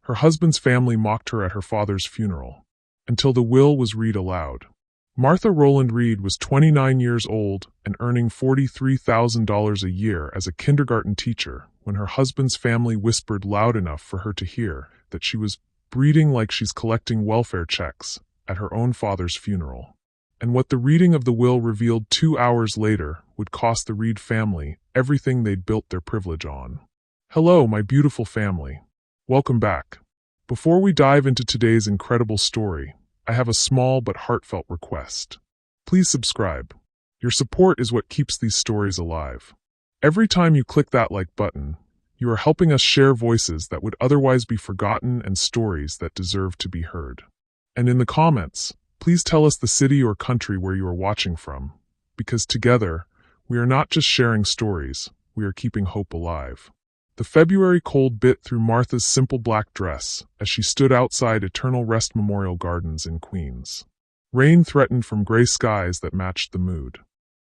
Her husband's family mocked her at her father's funeral, until the will was read aloud. Martha Rowland Reed was 29 years old and earning $43,000 a year as a kindergarten teacher when her husband's family whispered loud enough for her to hear that she was breathing like she's collecting welfare checks at her own father's funeral. And what the reading of the will revealed 2 hours later would cost the Reed family everything they'd built their privilege on. Hello, my beautiful family. Welcome back. Before we dive into today's incredible story, I have a small but heartfelt request. Please subscribe. Your support is what keeps these stories alive. Every time you click that like button, you are helping us share voices that would otherwise be forgotten and stories that deserve to be heard. And in the comments, please tell us the city or country where you are watching from, because together, we are not just sharing stories, we are keeping hope alive. The February cold bit through Martha's simple black dress as she stood outside Eternal Rest Memorial Gardens in Queens. Rain threatened from gray skies that matched the mood.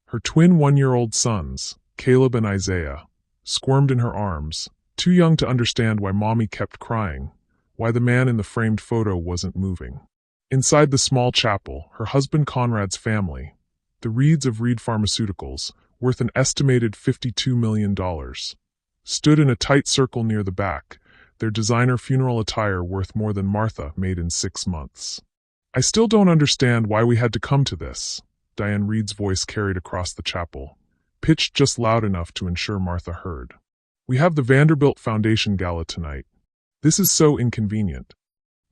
Her twin 1-year-old sons, Caleb and Isaiah, squirmed in her arms, too young to understand why mommy kept crying, why the man in the framed photo wasn't moving. Inside the small chapel, her husband Conrad's family, the Reeds of Reed Pharmaceuticals, worth an estimated $52 million, stood in a tight circle near the back, their designer funeral attire worth more than Martha made in 6 months. I still don't understand why we had to come to this, Diane Reed's voice carried across the chapel, pitched just loud enough to ensure Martha heard. We have the Vanderbilt Foundation Gala tonight. This is so inconvenient.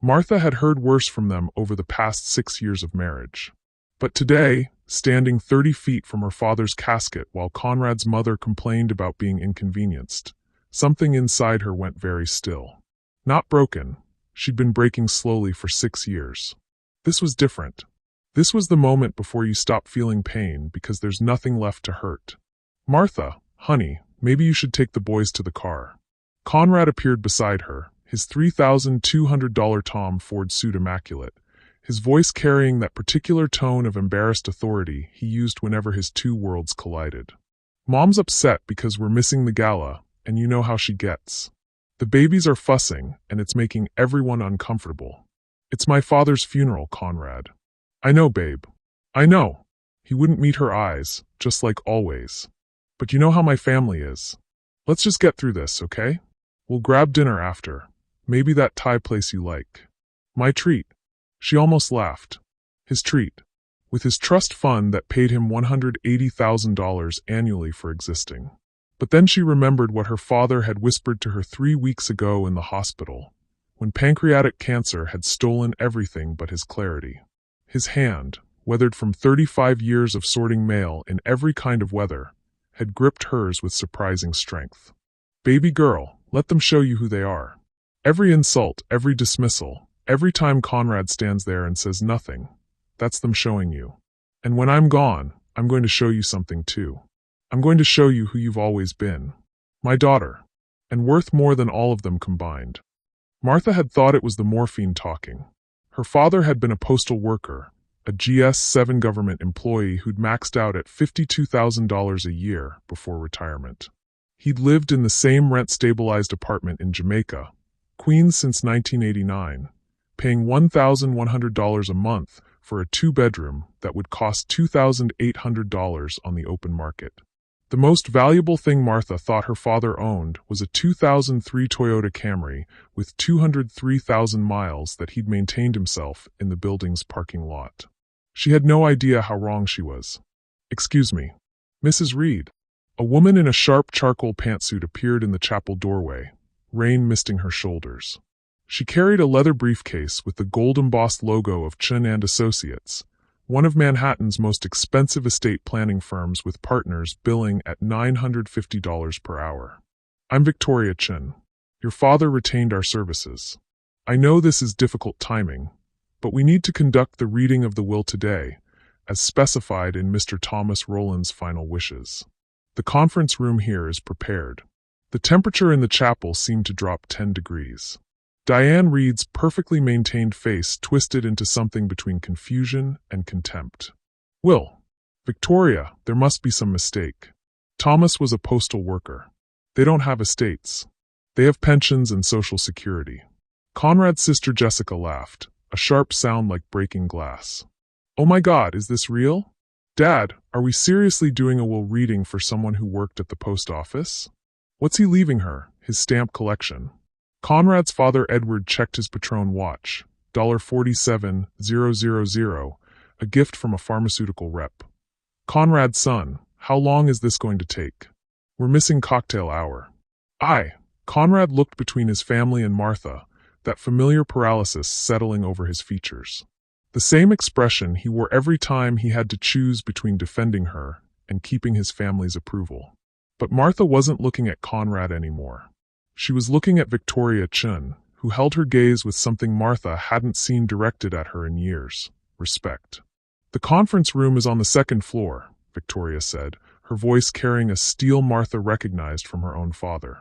Martha had heard worse from them over the past 6 years of marriage. But today, standing 30 feet from her father's casket while Conrad's mother complained about being inconvenienced, something inside her went very still. Not broken. She'd been breaking slowly for 6 years. This was different. This was the moment before you stop feeling pain because there's nothing left to hurt. Martha, honey, maybe you should take the boys to the car. Conrad appeared beside her, his $3,200 Tom Ford suit immaculate, his voice carrying that particular tone of embarrassed authority he used whenever his two worlds collided. Mom's upset because we're missing the gala, and you know how she gets. The babies are fussing, and it's making everyone uncomfortable. It's my father's funeral, Conrad. I know, babe. I know. He wouldn't meet her eyes, just like always. But you know how my family is. Let's just get through this, okay? We'll grab dinner after. Maybe that Thai place you like. My treat. She almost laughed. His treat. With his trust fund that paid him $180,000 annually for existing. But then she remembered what her father had whispered to her 3 weeks ago in the hospital, when pancreatic cancer had stolen everything but his clarity. His hand, weathered from 35 years of sorting mail in every kind of weather, had gripped hers with surprising strength. Baby girl, let them show you who they are. Every insult, every dismissal, every time Conrad stands there and says nothing, that's them showing you. And when I'm gone, I'm going to show you something too. I'm going to show you who you've always been. My daughter. And worth more than all of them combined. Martha had thought it was the morphine talking. Her father had been a postal worker, a GS-7 government employee who'd maxed out at $52,000 a year before retirement. He'd lived in the same rent-stabilized apartment in Jamaica, Queens since 1989, paying $1,100 a month for a 2-bedroom that would cost $2,800 on the open market. The most valuable thing Martha thought her father owned was a 2003 Toyota Camry with 203,000 miles that he'd maintained himself in the building's parking lot. She had no idea how wrong she was. Excuse me. Mrs. Reed. A woman in a sharp charcoal pantsuit appeared in the chapel doorway, rain misting her shoulders. She carried a leather briefcase with the gold-embossed logo of Chun & Associates, one of Manhattan's most expensive estate planning firms with partners billing at $950 per hour. I'm Victoria Chun. Your father retained our services. I know this is difficult timing, but we need to conduct the reading of the will today, as specified in Mr. Thomas Rowland's final wishes. The conference room here is prepared. The temperature in the chapel seemed to drop 10 degrees. Diane Reed's perfectly maintained face twisted into something between confusion and contempt. Will. Victoria, there must be some mistake. Thomas was a postal worker. They don't have estates. They have pensions and Social Security. Conrad's sister Jessica laughed, a sharp sound like breaking glass. Oh my God, is this real? Dad, are we seriously doing a will reading for someone who worked at the post office? What's he leaving her? His stamp collection. Conrad's father Edward checked his Patron watch. $47,000, a gift from a pharmaceutical rep. Conrad's son, how long is this going to take? We're missing cocktail hour. Conrad looked between his family and Martha, that familiar paralysis settling over his features. The same expression he wore every time he had to choose between defending her and keeping his family's approval. But Martha wasn't looking at Conrad anymore. She was looking at Victoria Chun, who held her gaze with something Martha hadn't seen directed at her in years: respect. The conference room is on the second floor, Victoria said, her voice carrying a steel Martha recognized from her own father.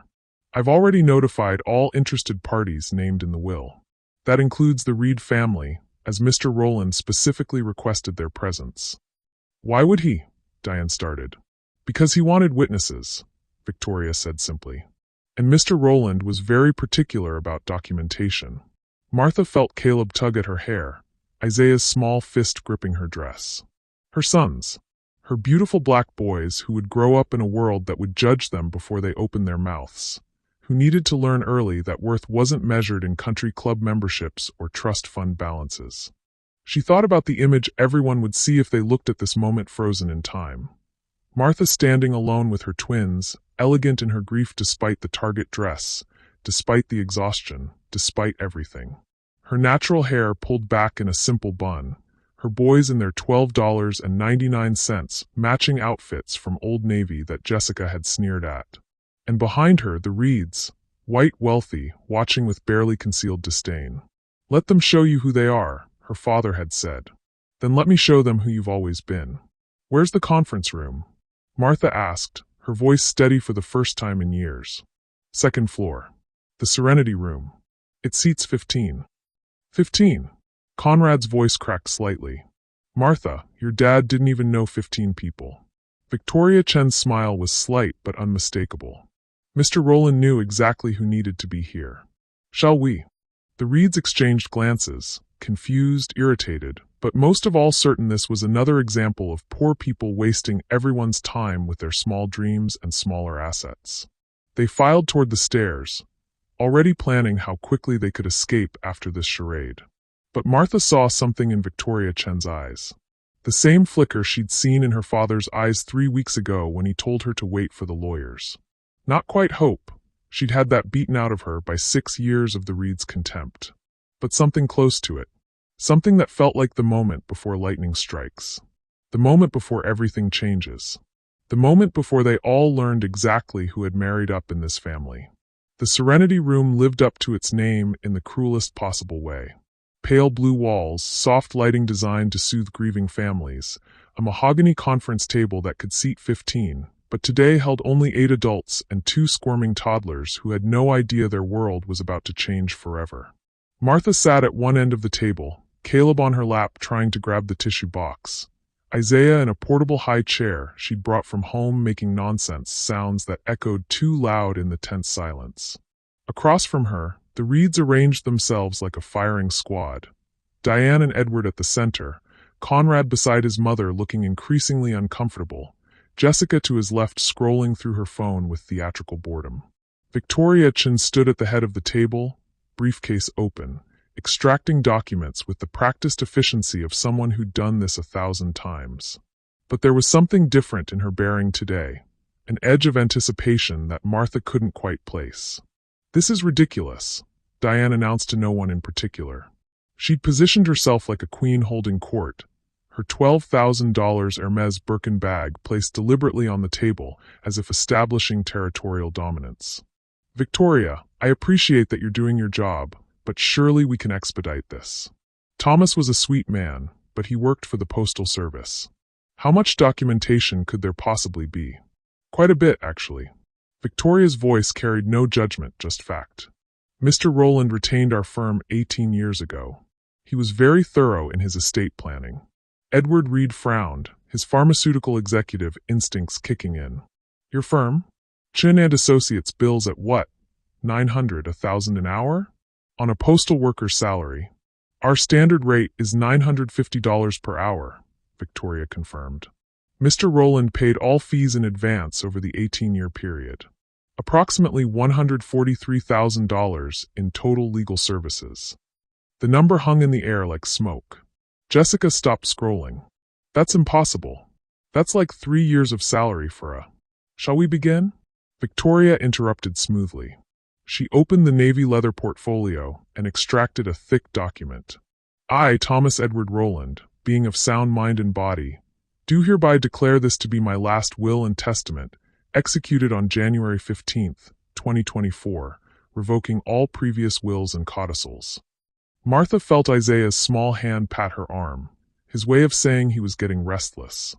I've already notified all interested parties named in the will. That includes the Reed family, as Mr. Rowland specifically requested their presence. Why would he? Diane started. Because he wanted witnesses, Victoria said simply. And Mr. Rowland was very particular about documentation. Martha felt Caleb tug at her hair, Isaiah's small fist gripping her dress. Her sons. Her beautiful black boys who would grow up in a world that would judge them before they opened their mouths. Who needed to learn early that worth wasn't measured in country club memberships or trust fund balances. She thought about the image everyone would see if they looked at this moment frozen in time. Martha standing alone with her twins, elegant in her grief despite the Target dress, despite the exhaustion, despite everything. Her natural hair pulled back in a simple bun, her boys in their $12.99 matching outfits from Old Navy that Jessica had sneered at. And behind her, the Reeds, white, wealthy, watching with barely concealed disdain. Let them show you who they are, her father had said. Then let me show them who you've always been. Where's the conference room? Martha asked, her voice steady for the first time in years. Second floor. The Serenity Room. It seats 15. 15. Conrad's voice cracked slightly. Martha, your dad didn't even know 15 people. Victoria Chen's smile was slight but unmistakable. Mr. Rowland knew exactly who needed to be here. Shall we? The Reeds exchanged glances, confused, irritated, but most of all certain this was another example of poor people wasting everyone's time with their small dreams and smaller assets. They filed toward the stairs, already planning how quickly they could escape after this charade. But Martha saw something in Victoria Chen's eyes. The same flicker she'd seen in her father's eyes 3 weeks ago when he told her to wait for the lawyers. Not quite hope. She'd had that beaten out of her by 6 years of the Reeds' contempt. But something close to it. Something that felt like the moment before lightning strikes. The moment before everything changes. The moment before they all learned exactly who had married up in this family. The Serenity Room lived up to its name in the cruelest possible way. Pale blue walls, soft lighting designed to soothe grieving families, a mahogany conference table that could seat 15, but today held only 8 adults and 2 squirming toddlers who had no idea their world was about to change forever. Martha sat at one end of the table, Caleb on her lap trying to grab the tissue box. Isaiah in a portable high chair she'd brought from home making nonsense sounds that echoed too loud in the tense silence. Across from her, the Reeds arranged themselves like a firing squad. Diane and Edward at the center, Conrad beside his mother looking increasingly uncomfortable, Jessica to his left scrolling through her phone with theatrical boredom. Victoria Chin stood at the head of the table, briefcase open, extracting documents with the practiced efficiency of someone who'd done this 1,000 times. But there was something different in her bearing today, an edge of anticipation that Martha couldn't quite place. This is ridiculous, Diane announced to no one in particular. She'd positioned herself like a queen holding court, her $12,000 Hermes Birkin bag placed deliberately on the table as if establishing territorial dominance. Victoria, I appreciate that you're doing your job, but surely we can expedite this. Thomas was a sweet man, but he worked for the Postal Service. How much documentation could there possibly be? Quite a bit, actually. Victoria's voice carried no judgment, just fact. Mr. Rowland retained our firm 18 years ago. He was very thorough in his estate planning. Edward Reed frowned, his pharmaceutical executive instincts kicking in. Your firm? Chin and Associates bills at what? $900, $1,000 an hour? On a postal worker's salary. Our standard rate is $950 per hour, Victoria confirmed. Mr. Rowland paid all fees in advance over the 18-year period. Approximately $143,000 in total legal services. The number hung in the air like smoke. Jessica stopped scrolling. That's impossible. That's like 3 years of salary for a... Shall we begin? Victoria interrupted smoothly. She opened the navy leather portfolio and extracted a thick document. I, Thomas Edward Rowland, being of sound mind and body, do hereby declare this to be my last will and testament, executed on January 15, 2024, revoking all previous wills and codicils. Martha felt Isaiah's small hand pat her arm, his way of saying he was getting restless.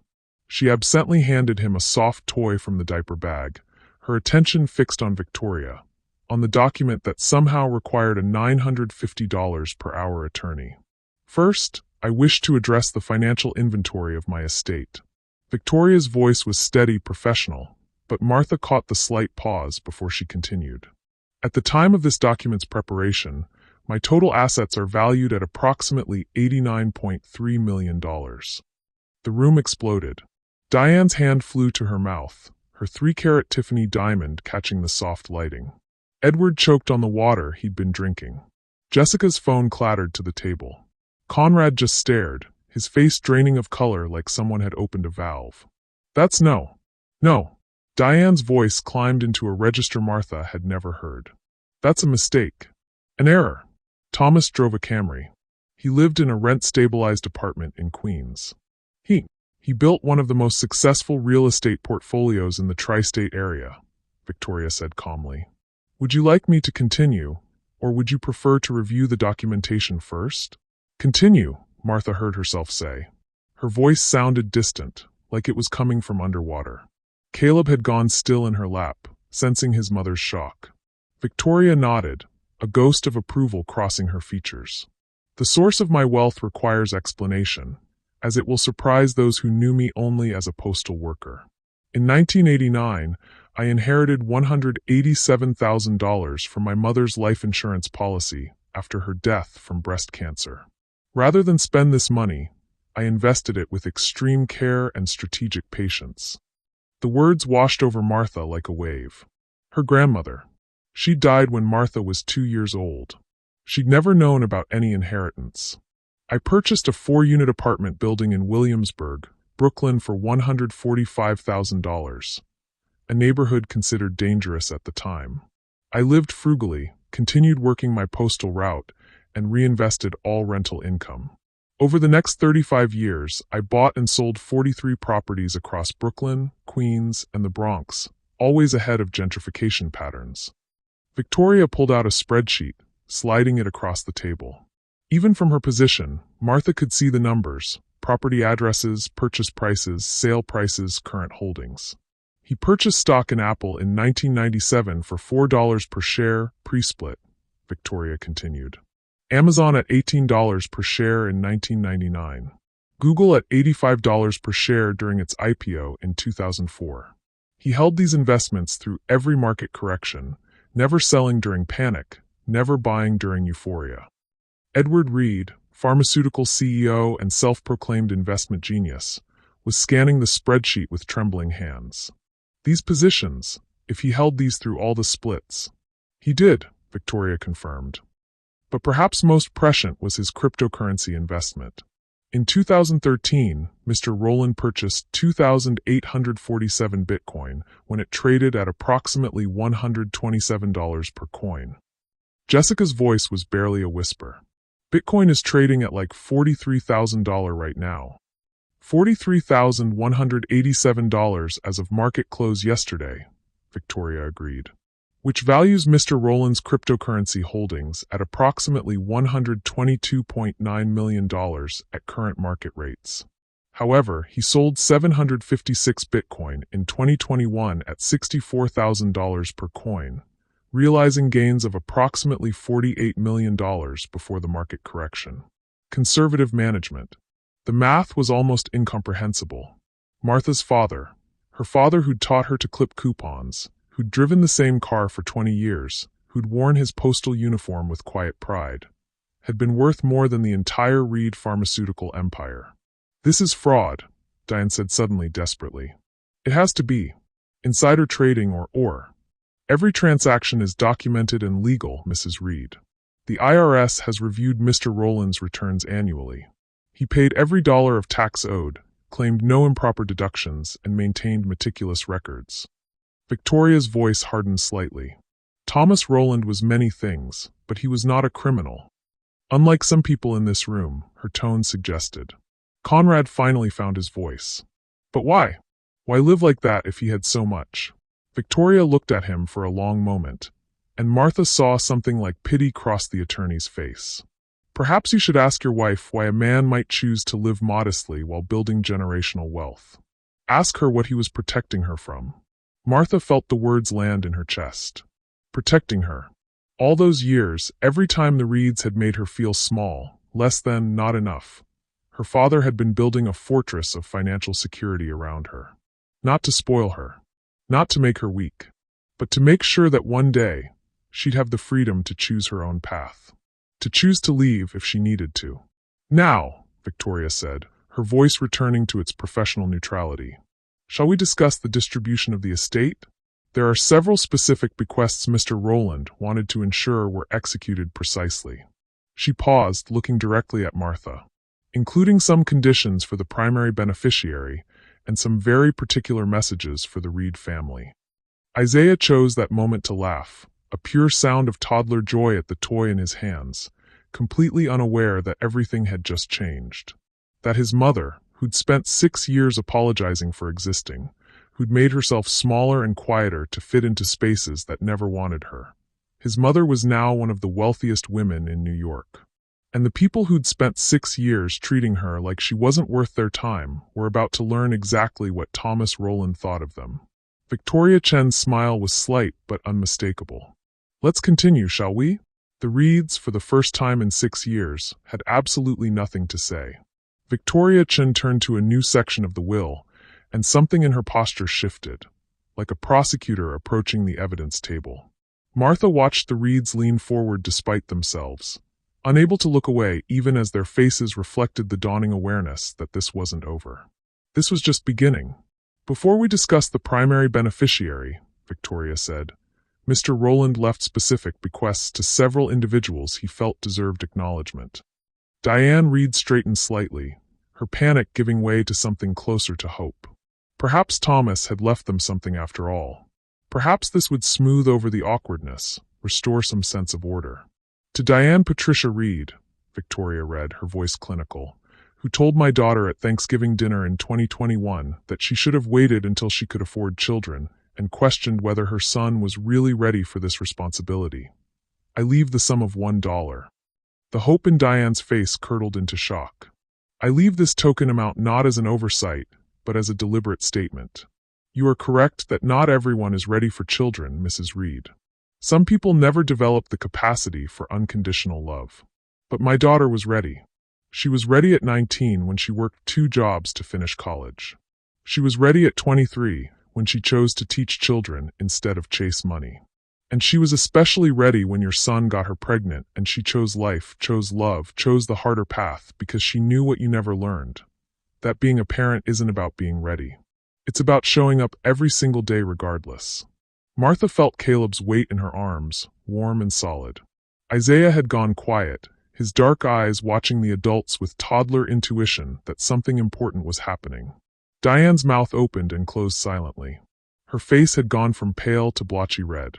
She absently handed him a soft toy from the diaper bag, her attention fixed on Victoria, on the document that somehow required a $950 per hour attorney. First, I wish to address the financial inventory of my estate. Victoria's voice was steady, professional, but Martha caught the slight pause before she continued. At the time of this document's preparation, my total assets are valued at approximately $89.3 million. The room exploded. Diane's hand flew to her mouth, her 3-carat Tiffany diamond catching the soft lighting. Edward choked on the water he'd been drinking. Jessica's phone clattered to the table. Conrad just stared, his face draining of color like someone had opened a valve. That's no. No. Diane's voice climbed into a register Martha had never heard. That's a mistake. An error. Thomas drove a Camry. He lived in a rent-stabilized apartment in Queens. He built one of the most successful real estate portfolios in the tri-state area, Victoria said calmly. Would you like me to continue, or would you prefer to review the documentation first? Continue, Martha heard herself say. Her voice sounded distant, like it was coming from underwater. Caleb had gone still in her lap, sensing his mother's shock. Victoria nodded, a ghost of approval crossing her features. The source of my wealth requires explanation, as it will surprise those who knew me only as a postal worker. In 1989, I inherited $187,000 from my mother's life insurance policy after her death from breast cancer. Rather than spend this money, I invested it with extreme care and strategic patience. The words washed over Martha like a wave. Her grandmother. She died when Martha was 2 years old. She'd never known about any inheritance. I purchased a 4-unit apartment building in Williamsburg, Brooklyn for $145,000, a neighborhood considered dangerous at the time. I lived frugally, continued working my postal route, and reinvested all rental income. Over the next 35 years, I bought and sold 43 properties across Brooklyn, Queens, and the Bronx, always ahead of gentrification patterns. Victoria pulled out a spreadsheet, sliding it across the table. Even from her position, Martha could see the numbers, property addresses, purchase prices, sale prices, current holdings. He purchased stock in Apple in 1997 for $4 per share, pre-split, Victoria continued. Amazon at $18 per share in 1999. Google at $85 per share during its IPO in 2004. He held these investments through every market correction, never selling during panic, never buying during euphoria. Edward Reed, pharmaceutical CEO and self-proclaimed investment genius, was scanning the spreadsheet with trembling hands. These positions, if he held these through all the splits. He did, Victoria confirmed. But perhaps most prescient was his cryptocurrency investment. In 2013, Mr. Rowland purchased 2,847 Bitcoin when it traded at approximately $127 per coin. Jessica's voice was barely a whisper. Bitcoin is trading at like $43,000 right now. $43,187 as of market close yesterday, Victoria agreed. Which values Mr. Rowland's cryptocurrency holdings at approximately $122.9 million at current market rates. However, he sold 756 Bitcoin in 2021 at $64,000 per coin, realizing gains of approximately $48 million before the market correction. Conservative management. The math was almost incomprehensible. Martha's father, her father who'd taught her to clip coupons, who'd driven the same car for 20 years, who'd worn his postal uniform with quiet pride, had been worth more than the entire Reed pharmaceutical empire. "This is fraud," Diane said suddenly, desperately. "It has to be. Insider trading or. Every transaction is documented and legal, Mrs. Reed. The IRS has reviewed Mr. Rowland's returns annually. He paid every dollar of tax owed, claimed no improper deductions, and maintained meticulous records." Victoria's voice hardened slightly. Thomas Rowland was many things, but he was not a criminal. Unlike some people in this room, her tone suggested. Conrad finally found his voice. "But why? Why live like that if he had so much?" Victoria looked at him for a long moment, and Martha saw something like pity cross the attorney's face. "Perhaps you should ask your wife why a man might choose to live modestly while building generational wealth. Ask her what he was protecting her from." Martha felt the words land in her chest. Protecting her. All those years, every time the Reeds had made her feel small, less than, not enough, her father had been building a fortress of financial security around her. Not to spoil her. Not to make her weak. But to make sure that one day, she'd have the freedom to choose her own path. To choose to leave if she needed to. "Now," Victoria said, her voice returning to its professional neutrality. "Shall we discuss the distribution of the estate? There are several specific bequests Mr. Rowland wanted to ensure were executed precisely." She paused, looking directly at Martha. "Including some conditions for the primary beneficiary and some very particular messages for the Reed family." Isaiah chose that moment to laugh, a pure sound of toddler joy at the toy in his hands, completely unaware that everything had just changed. That his mother, who'd spent 6 years apologizing for existing, who'd made herself smaller and quieter to fit into spaces that never wanted her. His mother was now one of the wealthiest women in New York. And the people who'd spent 6 years treating her like she wasn't worth their time were about to learn exactly what Thomas Rowland thought of them. Victoria Chen's smile was slight but unmistakable. "Let's continue, shall we?" The Reeds, for the first time in 6 years, had absolutely nothing to say. Victoria Chen turned to a new section of the will, and something in her posture shifted, like a prosecutor approaching the evidence table. Martha watched the Reeds lean forward despite themselves, unable to look away even as their faces reflected the dawning awareness that this wasn't over. This was just beginning. "Before we discuss the primary beneficiary," Victoria said, "Mr. Rowland left specific bequests to several individuals he felt deserved acknowledgement." Diane Reed straightened slightly, her panic giving way to something closer to hope. Perhaps Thomas had left them something after all. Perhaps this would smooth over the awkwardness, restore some sense of order. "To Diane Patricia Reed," Victoria read, her voice clinical, "who told my daughter at Thanksgiving dinner in 2021 that she should have waited until she could afford children and questioned whether her son was really ready for this responsibility. I leave the sum of $1. The hope in Diane's face curdled into shock. "I leave this token amount not as an oversight, but as a deliberate statement. You are correct that not everyone is ready for children, Mrs. Reed. Some people never develop the capacity for unconditional love. But my daughter was ready. She was ready at 19 when she worked 2 jobs to finish college. She was ready at 23 when she chose to teach children instead of chase money. And she was especially ready when your son got her pregnant and she chose life, chose love, chose the harder path because she knew what you never learned. That being a parent isn't about being ready. It's about showing up every single day regardless." Martha felt Caleb's weight in her arms, warm and solid. Isaiah had gone quiet, his dark eyes watching the adults with toddler intuition that something important was happening. Diane's mouth opened and closed silently. Her face had gone from pale to blotchy red.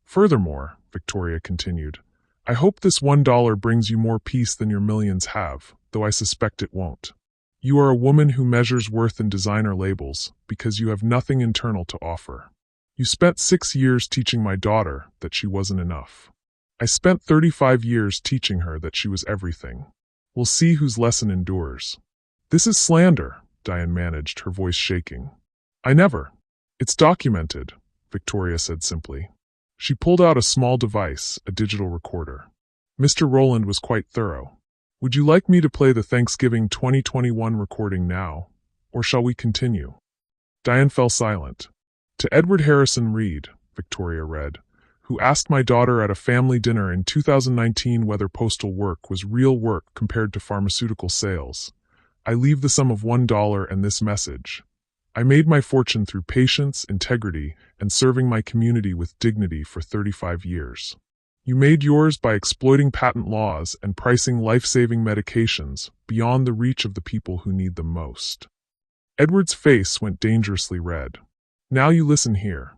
"Furthermore," Victoria continued, "I hope this $1 brings you more peace than your millions have, though I suspect it won't. You are a woman who measures worth in designer labels because you have nothing internal to offer. You spent 6 years teaching my daughter that she wasn't enough. I spent 35 years teaching her that she was everything. We'll see whose lesson endures." "This is slander," Diane managed, her voice shaking. "I never. It's documented," Victoria said simply. She pulled out a small device, a digital recorder. "Mr. Rowland was quite thorough. Would you like me to play the Thanksgiving 2021 recording now, or shall we continue?" Diane fell silent. "To Edward Harrison Reed," Victoria read, who asked my daughter at a family dinner in 2019 whether postal work was real work compared to pharmaceutical sales. I leave the sum of $1 and this message. I made my fortune through patience, integrity, and serving my community with dignity for 35 years. You made yours by exploiting patent laws and pricing life-saving medications beyond the reach of the people who need them most. Edward's face went dangerously red. Now you listen here.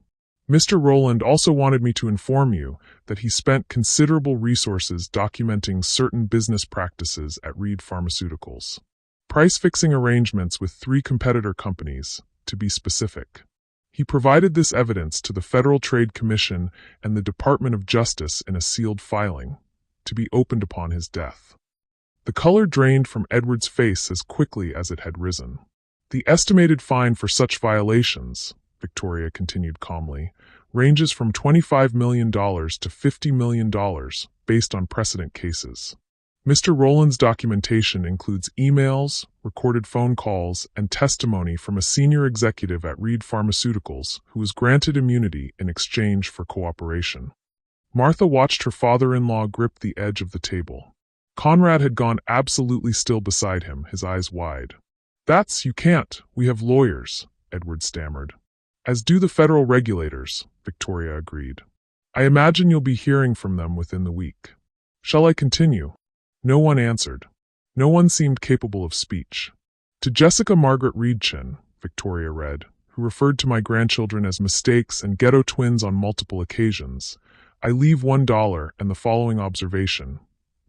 Mr. Rowland also wanted me to inform you that he spent considerable resources documenting certain business practices at Reed Pharmaceuticals. Price-fixing arrangements with 3 competitor companies, to be specific. He provided this evidence to the Federal Trade Commission and the Department of Justice in a sealed filing, to be opened upon his death. The color drained from Edward's face as quickly as it had risen. The estimated fine for such violations, Victoria continued calmly, ranges from $25 million to $50 million based on precedent cases. Mr. Rowland's documentation includes emails, recorded phone calls, and testimony from a senior executive at Reed Pharmaceuticals who was granted immunity in exchange for cooperation. Martha watched her father-in-law grip the edge of the table. Conrad had gone absolutely still beside him, his eyes wide. You can't, we have lawyers," Edward stammered. "As do the federal regulators," Victoria agreed. "I imagine you'll be hearing from them within the week. Shall I continue?" No one answered. No one seemed capable of speech. "To Jessica Margaret Reedchin," Victoria read, "who referred to my grandchildren as mistakes and ghetto twins on multiple occasions, I leave $1 and the following observation.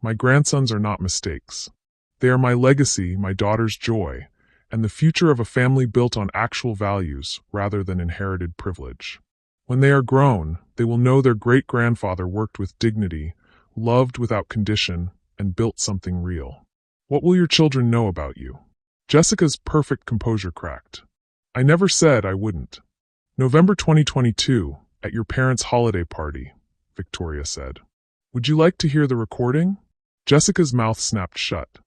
My grandsons are not mistakes. They are my legacy, my daughter's joy, and the future of a family built on actual values rather than inherited privilege. When they are grown, they will know their great-grandfather worked with dignity, loved without condition, and built something real. What will your children know about you?" Jessica's perfect composure cracked. "I never said I wouldn't." "November 2022, at your parents' holiday party," Victoria said. "Would you like to hear the recording?" Jessica's mouth snapped shut.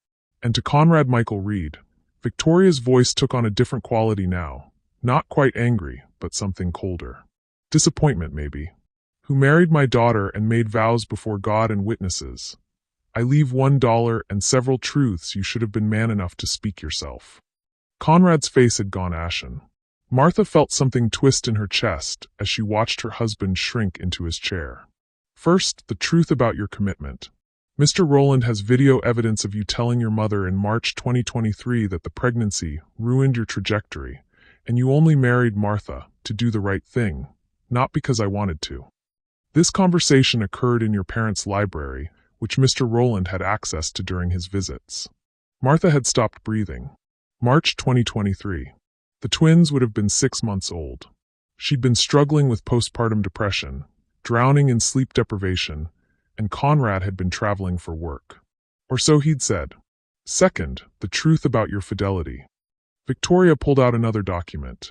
And to Conrad Michael Reed, Victoria's voice took on a different quality now, not quite angry, but something colder. Disappointment, maybe. "Who married my daughter and made vows before God and witnesses. I leave $1 and several truths you should have been man enough to speak yourself." Conrad's face had gone ashen. Martha felt something twist in her chest as she watched her husband shrink into his chair. "First, the truth about your commitment. Mr. Rowland has video evidence of you telling your mother in March 2023 that the pregnancy ruined your trajectory, and you only married Martha to do the right thing, not because I wanted to. This conversation occurred in your parents' library, which Mr. Rowland had access to during his visits." Martha had stopped breathing. March 2023. The twins would have been 6 months old. She'd been struggling with postpartum depression, drowning in sleep deprivation, and Conrad had been traveling for work. Or so he'd said. Second, the truth about your fidelity. Victoria pulled out another document.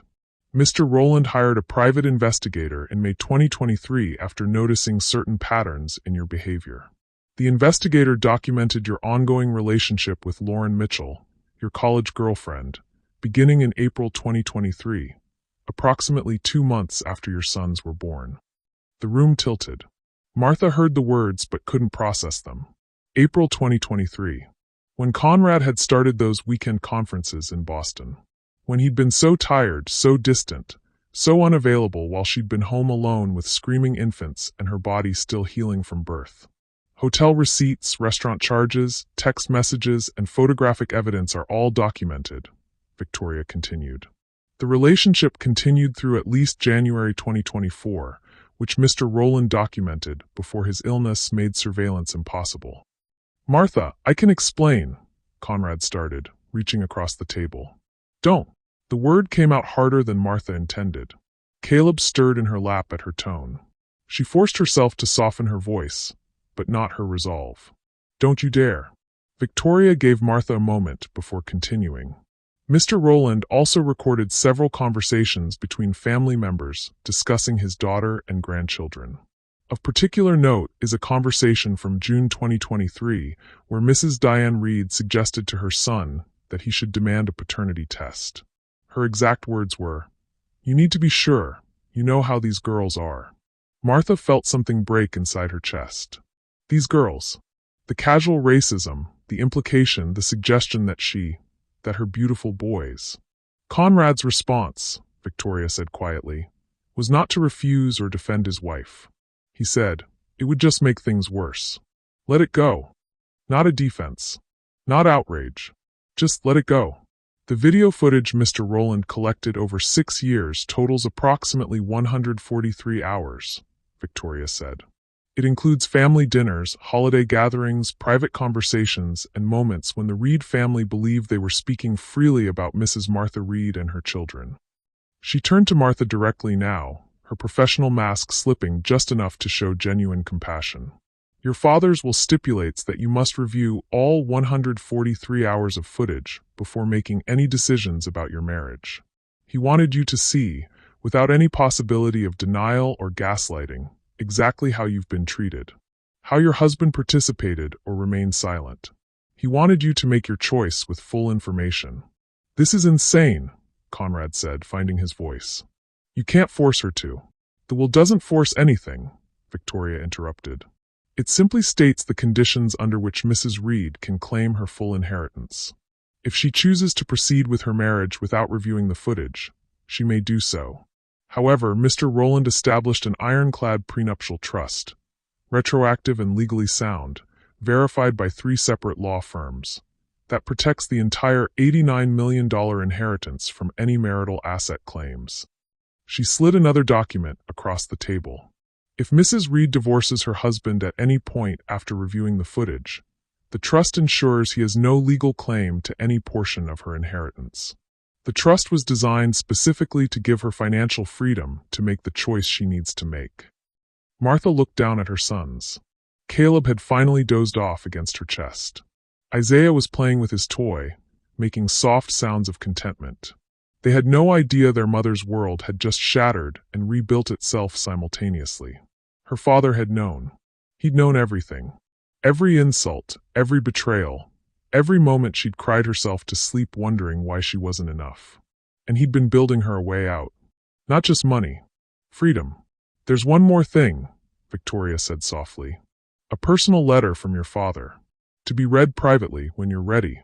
Mr. Rowland hired a private investigator in May 2023 after noticing certain patterns in your behavior. The investigator documented your ongoing relationship with Lauren Mitchell, your college girlfriend, beginning in April 2023, approximately 2 months after your sons were born. The room tilted. Martha heard the words but couldn't process them. April 2023. When Conrad had started those weekend conferences in Boston. When he'd been so tired, so distant, so unavailable while she'd been home alone with screaming infants and her body still healing from birth. Hotel receipts, restaurant charges, text messages, and photographic evidence are all documented, Victoria continued. The relationship continued through at least January 2024, which Mr. Rowland documented before his illness made surveillance impossible. Martha, I can explain, Conrad started, reaching across the table. Don't. The word came out harder than Martha intended. Caleb stirred in her lap at her tone. She forced herself to soften her voice, but not her resolve. Don't you dare. Victoria gave Martha a moment before continuing. Mr. Rowland also recorded several conversations between family members discussing his daughter and grandchildren. Of particular note is a conversation from June 2023 where Mrs. Diane Reed suggested to her son that he should demand a paternity test. Her exact words were, "You need to be sure. You know how these girls are." Martha felt something break inside her chest. These girls. The casual racism, the implication, the suggestion that her beautiful boys. Conrad's response, Victoria said quietly, was not to refuse or defend his wife. He said, it would just make things worse. Let it go. Not a defense. Not outrage. Just let it go. The video footage Mr. Rowland collected over 6 years totals approximately 143 hours, Victoria said. It includes family dinners, holiday gatherings, private conversations, and moments when the Reed family believed they were speaking freely about Mrs. Martha Reed and her children. She turned to Martha directly now, her professional mask slipping just enough to show genuine compassion. Your father's will stipulates that you must review all 143 hours of footage before making any decisions about your marriage. He wanted you to see, without any possibility of denial or gaslighting, exactly how you've been treated, how your husband participated or remained silent. He wanted you to make your choice with full information. This is insane, Conrad said, finding his voice. You can't force her to. The will doesn't force anything, Victoria interrupted. It simply states the conditions under which Mrs. Reed can claim her full inheritance. If she chooses to proceed with her marriage without reviewing the footage, she may do so. However, Mr. Rowland established an ironclad prenuptial trust, retroactive and legally sound, verified by 3 separate law firms, that protects the entire $89 million inheritance from any marital asset claims. She slid another document across the table. If Mrs. Reed divorces her husband at any point after reviewing the footage, the trust ensures he has no legal claim to any portion of her inheritance. The trust was designed specifically to give her financial freedom to make the choice she needs to make. Martha looked down at her sons. Caleb had finally dozed off against her chest. Isaiah was playing with his toy, making soft sounds of contentment. They had no idea their mother's world had just shattered and rebuilt itself simultaneously. Her father had known. He'd known everything. Every insult, every betrayal, every moment she'd cried herself to sleep wondering why she wasn't enough. And he'd been building her a way out. Not just money. Freedom. There's one more thing, Victoria said softly. A personal letter from your father. To be read privately when you're ready.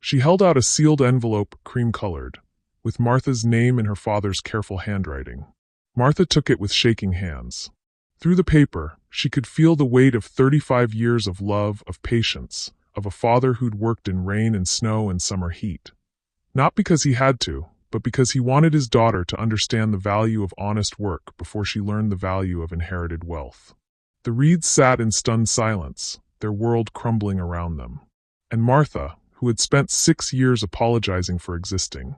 She held out a sealed envelope, cream-colored, with Martha's name in her father's careful handwriting. Martha took it with shaking hands. Through the paper, she could feel the weight of 35 years of love, of patience, of a father who'd worked in rain and snow and summer heat. Not because he had to, but because he wanted his daughter to understand the value of honest work before she learned the value of inherited wealth. The Reeds sat in stunned silence, their world crumbling around them. And Martha, who had spent 6 years apologizing for existing,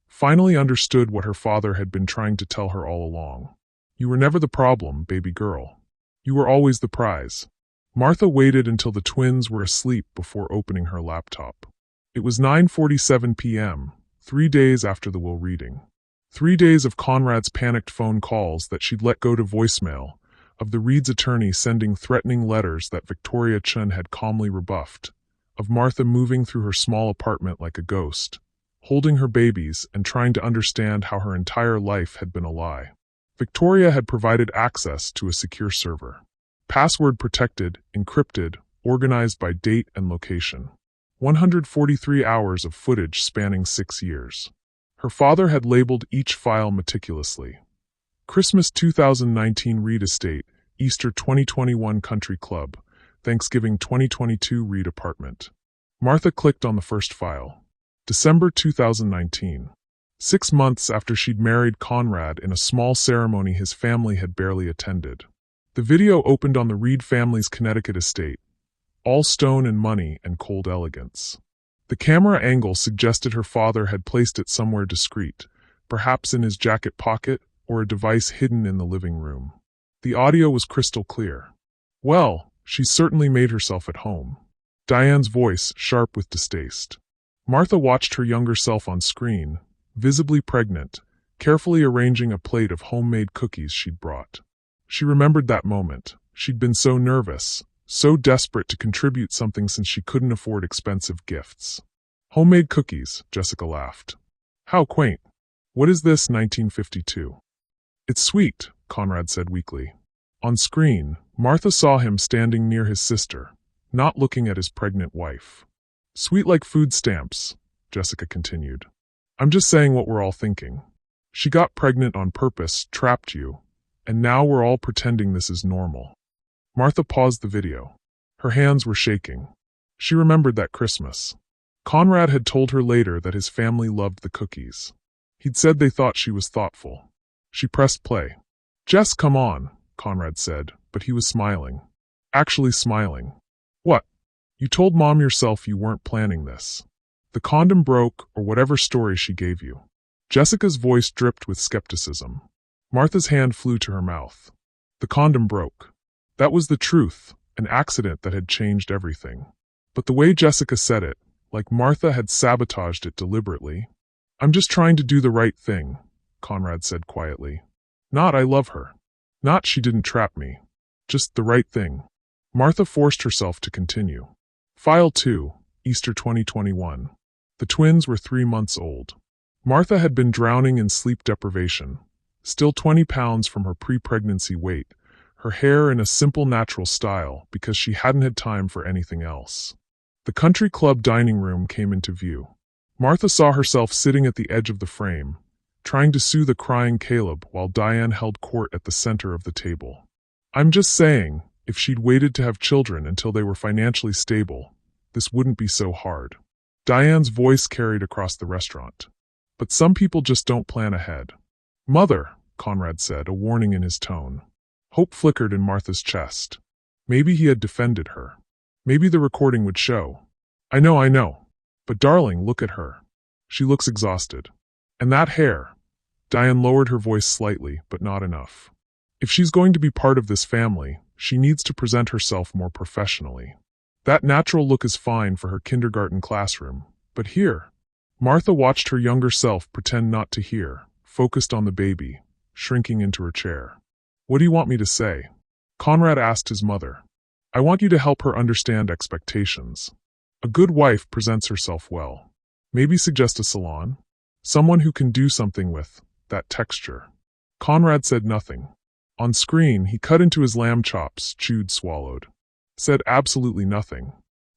finally understood what her father had been trying to tell her all along. You were never the problem, baby girl. You were always the prize. Martha waited until the twins were asleep before opening her laptop. It was 9:47 p.m., 3 days after the will reading. 3 days of Conrad's panicked phone calls that she'd let go to voicemail, of the Reed's attorney sending threatening letters that Victoria Chun had calmly rebuffed, of Martha moving through her small apartment like a ghost, holding her babies and trying to understand how her entire life had been a lie. Victoria had provided access to a secure server. Password protected, encrypted, organized by date and location. 143 hours of footage spanning 6 years. Her father had labeled each file meticulously. Christmas 2019 Reed Estate, Easter 2021 Country Club, Thanksgiving 2022 Reed Apartment. Martha clicked on the first file. December 2019. 6 months after she'd married Conrad in a small ceremony his family had barely attended. The video opened on the Reed family's Connecticut estate, all stone and money and cold elegance. The camera angle suggested her father had placed it somewhere discreet, perhaps in his jacket pocket or a device hidden in the living room. The audio was crystal clear. Well, she certainly made herself at home. Diane's voice, sharp with distaste. Martha watched her younger self on screen, visibly pregnant, carefully arranging a plate of homemade cookies she'd brought. She remembered that moment. She'd been so nervous, so desperate to contribute something since she couldn't afford expensive gifts. Homemade cookies, Jessica laughed. How quaint. What is this, 1952? It's sweet, Conrad said weakly. On screen, Martha saw him standing near his sister, not looking at his pregnant wife. Sweet like food stamps, Jessica continued. I'm just saying what we're all thinking. She got pregnant on purpose, trapped you, and now we're all pretending this is normal. Martha paused the video. Her hands were shaking. She remembered that Christmas. Conrad had told her later that his family loved the cookies. He'd said they thought she was thoughtful. She pressed play. Jess, come on, Conrad said, but he was smiling. Actually smiling. What? You told Mom yourself you weren't planning this. The condom broke, or whatever story she gave you. Jessica's voice dripped with skepticism. Martha's hand flew to her mouth. The condom broke. That was the truth, an accident that had changed everything. But the way Jessica said it, like Martha had sabotaged it deliberately. I'm just trying to do the right thing, Conrad said quietly. Not I love her. Not she didn't trap me. Just the right thing. Martha forced herself to continue. File 2, Easter 2021. The twins were 3 months old. Martha had been drowning in sleep deprivation, still 20 pounds from her pre-pregnancy weight, her hair in a simple natural style because she hadn't had time for anything else. The country club dining room came into view. Martha saw herself sitting at the edge of the frame, trying to soothe a crying Caleb while Diane held court at the center of the table. I'm just saying, if she'd waited to have children until they were financially stable, this wouldn't be so hard. Diane's voice carried across the restaurant. But some people just don't plan ahead. Mother, Conrad said, a warning in his tone. Hope flickered in Martha's chest. Maybe he had defended her. Maybe the recording would show. I know. But darling, look at her. She looks exhausted. And that hair. Diane lowered her voice slightly, but not enough. If she's going to be part of this family, she needs to present herself more professionally. That natural look is fine for her kindergarten classroom, but here, Martha watched her younger self pretend not to hear, focused on the baby, shrinking into her chair. What do you want me to say? Conrad asked his mother. I want you to help her understand expectations. A good wife presents herself well. Maybe suggest a salon? Someone who can do something with that texture. Conrad said nothing. On screen, he cut into his lamb chops, chewed, swallowed. Said absolutely nothing.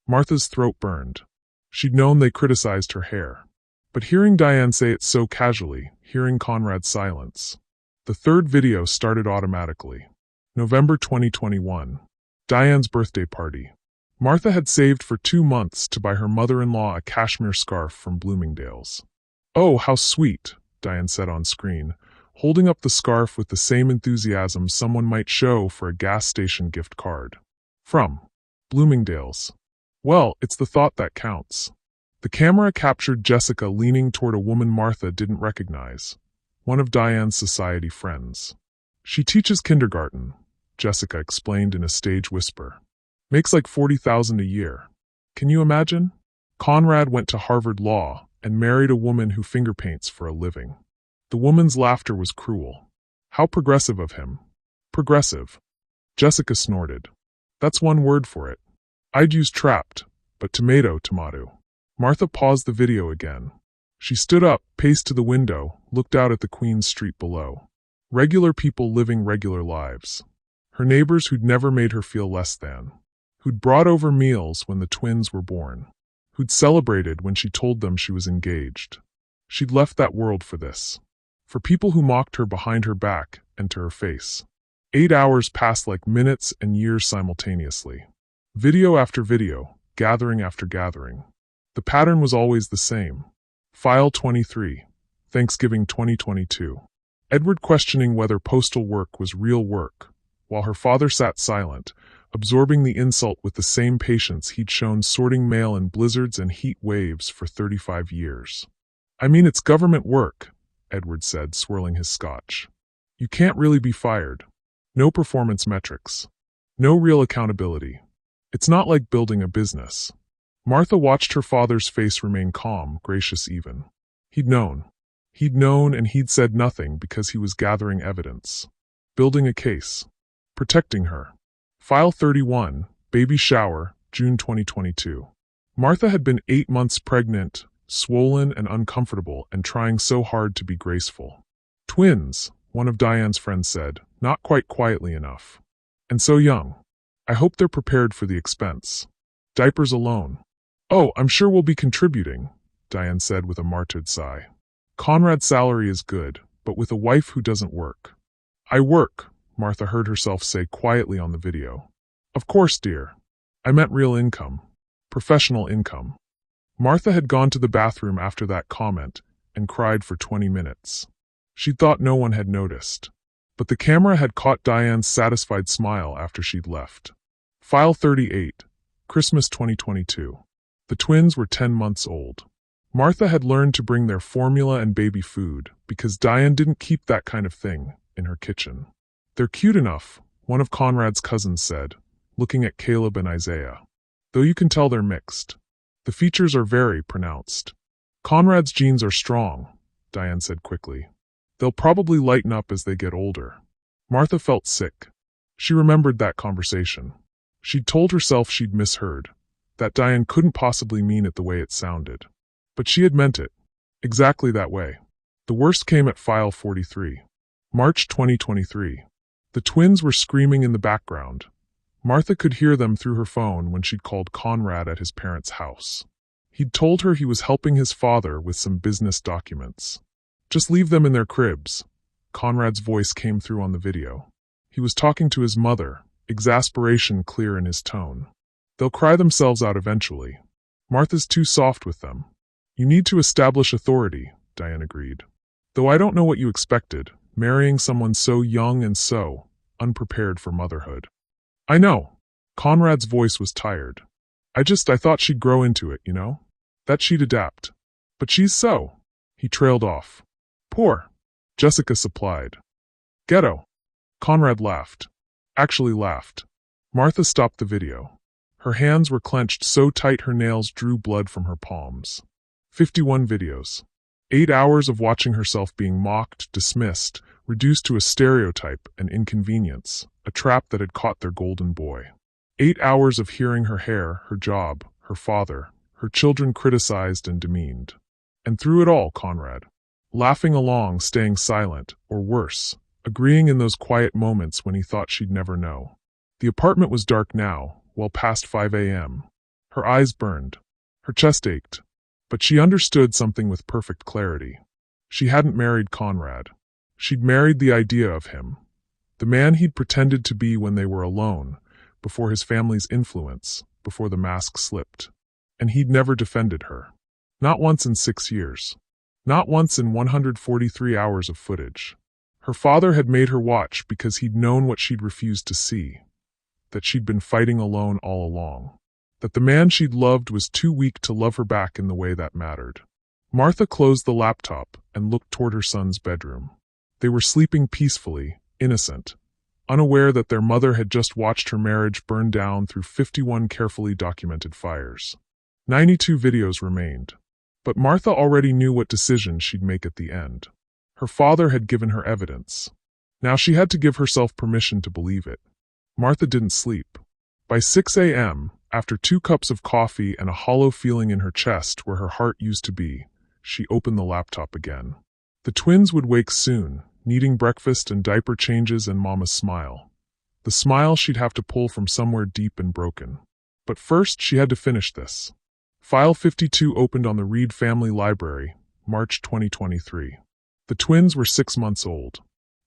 Martha's throat burned. She'd known they criticized her hair. But hearing Diane say it so casually, hearing Conrad's silence. The third video started automatically. November 2021. Diane's birthday party. Martha had saved for 2 months to buy her mother-in-law a cashmere scarf from Bloomingdale's. Oh, how sweet, Diane said on screen, holding up the scarf with the same enthusiasm someone might show for a gas station gift card. From Bloomingdale's. Well, it's the thought that counts. The camera captured Jessica leaning toward a woman Martha didn't recognize, one of Diane's society friends. She teaches kindergarten, Jessica explained in a stage whisper. Makes like $40,000 a year. Can you imagine? Conrad went to Harvard Law and married a woman who finger paints for a living. The woman's laughter was cruel. How progressive of him. Progressive. Jessica snorted. That's one word for it. I'd use trapped, but tomato. Martha paused the video again. She stood up, paced to the window, looked out at the Queen's Street below. Regular people living regular lives. Her neighbors who'd never made her feel less than. Who'd brought over meals when the twins were born. Who'd celebrated when she told them she was engaged. She'd left that world for this. For people who mocked her behind her back and to her face. 8 hours passed like minutes and years simultaneously. Video after video, gathering after gathering. The pattern was always the same. File 23, Thanksgiving 2022. Edward questioning whether postal work was real work, while her father sat silent, absorbing the insult with the same patience he'd shown sorting mail in blizzards and heat waves for 35 years. I mean, it's government work, Edward said, swirling his scotch. You can't really be fired. No performance metrics. No real accountability. It's not like building a business. Martha watched her father's face remain calm, gracious even. He'd known. He'd known and he'd said nothing because he was gathering evidence. Building a case. Protecting her. File 31, Baby Shower, June 2022. Martha had been 8 months pregnant, swollen and uncomfortable and trying so hard to be graceful. Twins, one of Diane's friends said, not quite quietly enough. And so young. I hope they're prepared for the expense. Diapers alone. Oh, I'm sure we'll be contributing, Diane said with a martyred sigh. Conrad's salary is good, but with a wife who doesn't work. I work, Martha heard herself say quietly on the video. Of course, dear. I meant real income. Professional income. Martha had gone to the bathroom after that comment and cried for 20 minutes. She thought no one had noticed. But the camera had caught Diane's satisfied smile after she'd left. File 38, Christmas 2022. The twins were 10 months old. Martha had learned to bring their formula and baby food because Diane didn't keep that kind of thing in her kitchen. They're cute enough, one of Conrad's cousins said, looking at Caleb and Isaiah. Though you can tell they're mixed. The features are very pronounced. Conrad's genes are strong, Diane said quickly. They'll probably lighten up as they get older. Martha felt sick. She remembered that conversation. She'd told herself she'd misheard, that Diane couldn't possibly mean it the way it sounded. But she had meant it, exactly that way. The worst came at file 43. March 2023. The twins were screaming in the background. Martha could hear them through her phone when she'd called Conrad at his parents' house. He'd told her he was helping his father with some business documents. Just leave them in their cribs. Conrad's voice came through on the video. He was talking to his mother, exasperation clear in his tone. They'll cry themselves out eventually. Martha's too soft with them. You need to establish authority, Diane agreed. Though I don't know what you expected, marrying someone so young and so unprepared for motherhood. I know. Conrad's voice was tired. I thought she'd grow into it, you know? That she'd adapt. But she's so. He trailed off. Poor. Jessica supplied. Ghetto. Conrad laughed. Actually laughed. Martha stopped the video. Her hands were clenched so tight her nails drew blood from her palms. 51 videos. 8 hours of watching herself being mocked, dismissed, reduced to a stereotype, an inconvenience, a trap that had caught their golden boy. 8 hours of hearing her hair, her job, her father, her children criticized and demeaned. And through it all, Conrad. Laughing along, staying silent, or worse, agreeing in those quiet moments when he thought she'd never know. The apartment was dark now, well past 5 a.m. Her eyes burned. Her chest ached. But she understood something with perfect clarity. She hadn't married Conrad. She'd married the idea of him. The man he'd pretended to be when they were alone, before his family's influence, before the mask slipped. And he'd never defended her. Not once in 6 years. Not once in 143 hours of footage. Her father had made her watch because he'd known what she'd refused to see. That she'd been fighting alone all along. That the man she'd loved was too weak to love her back in the way that mattered. Martha closed the laptop and looked toward her son's bedroom. They were sleeping peacefully, innocent, unaware that their mother had just watched her marriage burn down through 51 carefully documented fires. 92 videos remained. But Martha already knew what decision she'd make at the end. Her father had given her evidence. Now she had to give herself permission to believe it. Martha didn't sleep. By 6 a.m., after 2 cups of coffee and a hollow feeling in her chest where her heart used to be, she opened the laptop again. The twins would wake soon, needing breakfast and diaper changes and Mama's smile. The smile she'd have to pull from somewhere deep and broken. But first, she had to finish this. File 52 opened on the Reed Family Library, March 2023. The twins were 6 months old.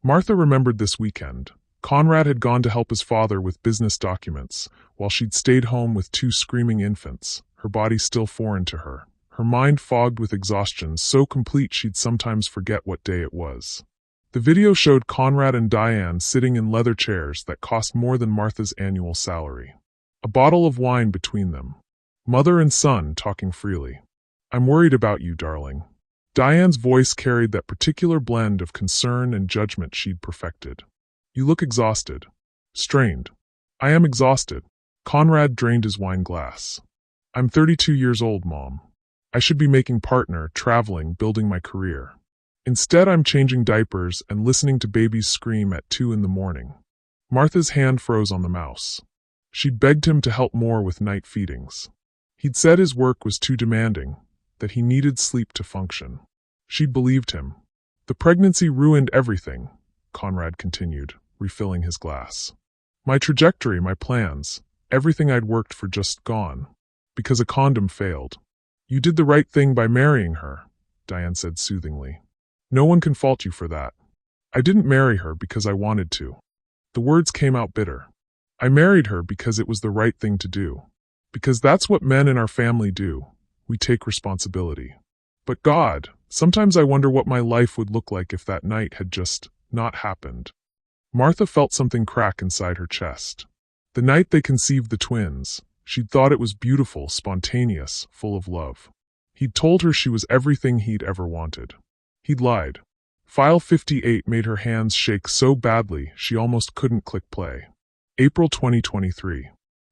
Martha remembered this weekend. Conrad had gone to help his father with business documents, while she'd stayed home with 2 screaming infants, her body still foreign to her, her mind fogged with exhaustion so complete she'd sometimes forget what day it was. The video showed Conrad and Diane sitting in leather chairs that cost more than Martha's annual salary. A bottle of wine between them. Mother and son talking freely. I'm worried about you, darling. Diane's voice carried that particular blend of concern and judgment she'd perfected. You look exhausted. Strained. I am exhausted. Conrad drained his wine glass. I'm 32 years old, Mom. I should be making partner, traveling, building my career. Instead, I'm changing diapers and listening to babies scream at 2 in the morning. Martha's hand froze on the mouse. She'd begged him to help more with night feedings. He'd said his work was too demanding, that he needed sleep to function. She'd believed him. The pregnancy ruined everything, Conrad continued, refilling his glass. My trajectory, my plans, everything I'd worked for just gone. Because a condom failed. You did the right thing by marrying her, Diane said soothingly. No one can fault you for that. I didn't marry her because I wanted to. The words came out bitter. I married her because it was the right thing to do. Because that's what men in our family do. We take responsibility. But God, sometimes I wonder what my life would look like if that night had just not happened. Martha felt something crack inside her chest. The night they conceived the twins, she'd thought it was beautiful, spontaneous, full of love. He'd told her she was everything he'd ever wanted. He'd lied. File 58 made her hands shake so badly she almost couldn't click play. April 2023.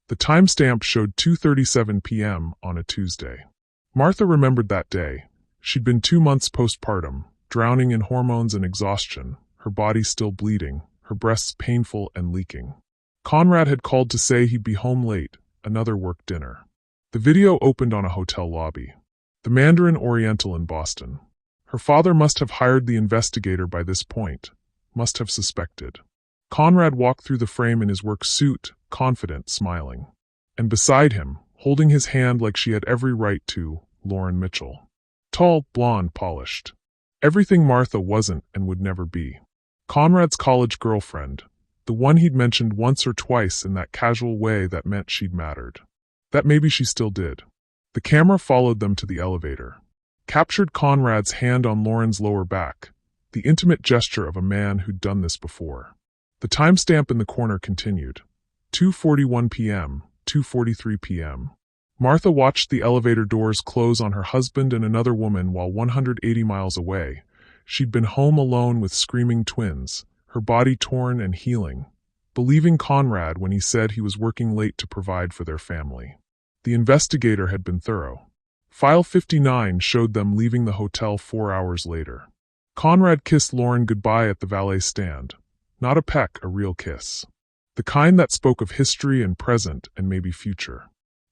The timestamp showed 2:37 p.m. on a Tuesday. Martha remembered that day. She'd been 2 months postpartum, drowning in hormones and exhaustion, her body still bleeding, her breasts painful and leaking. Conrad had called to say he'd be home late, another work dinner. The video opened on a hotel lobby. The Mandarin Oriental in Boston. Her father must have hired the investigator by this point, must have suspected. Conrad walked through the frame in his work suit, confident, smiling. And beside him, holding his hand like she had every right to, Lauren Mitchell. Tall, blonde, polished. Everything Martha wasn't and would never be. Conrad's college girlfriend, the one he'd mentioned once or twice in that casual way that meant she'd mattered. That maybe she still did. The camera followed them to the elevator. Captured Conrad's hand on Lauren's lower back, the intimate gesture of a man who'd done this before. The timestamp in the corner continued. 2:41 p.m., 2:43 p.m. Martha watched the elevator doors close on her husband and another woman while 180 miles away. She'd been home alone with screaming twins, her body torn and healing, believing Conrad when he said he was working late to provide for their family. The investigator had been thorough. File 59 showed them leaving the hotel 4 hours later. Conrad kissed Lauren goodbye at the valet stand. Not a peck, a real kiss. The kind that spoke of history and present and maybe future.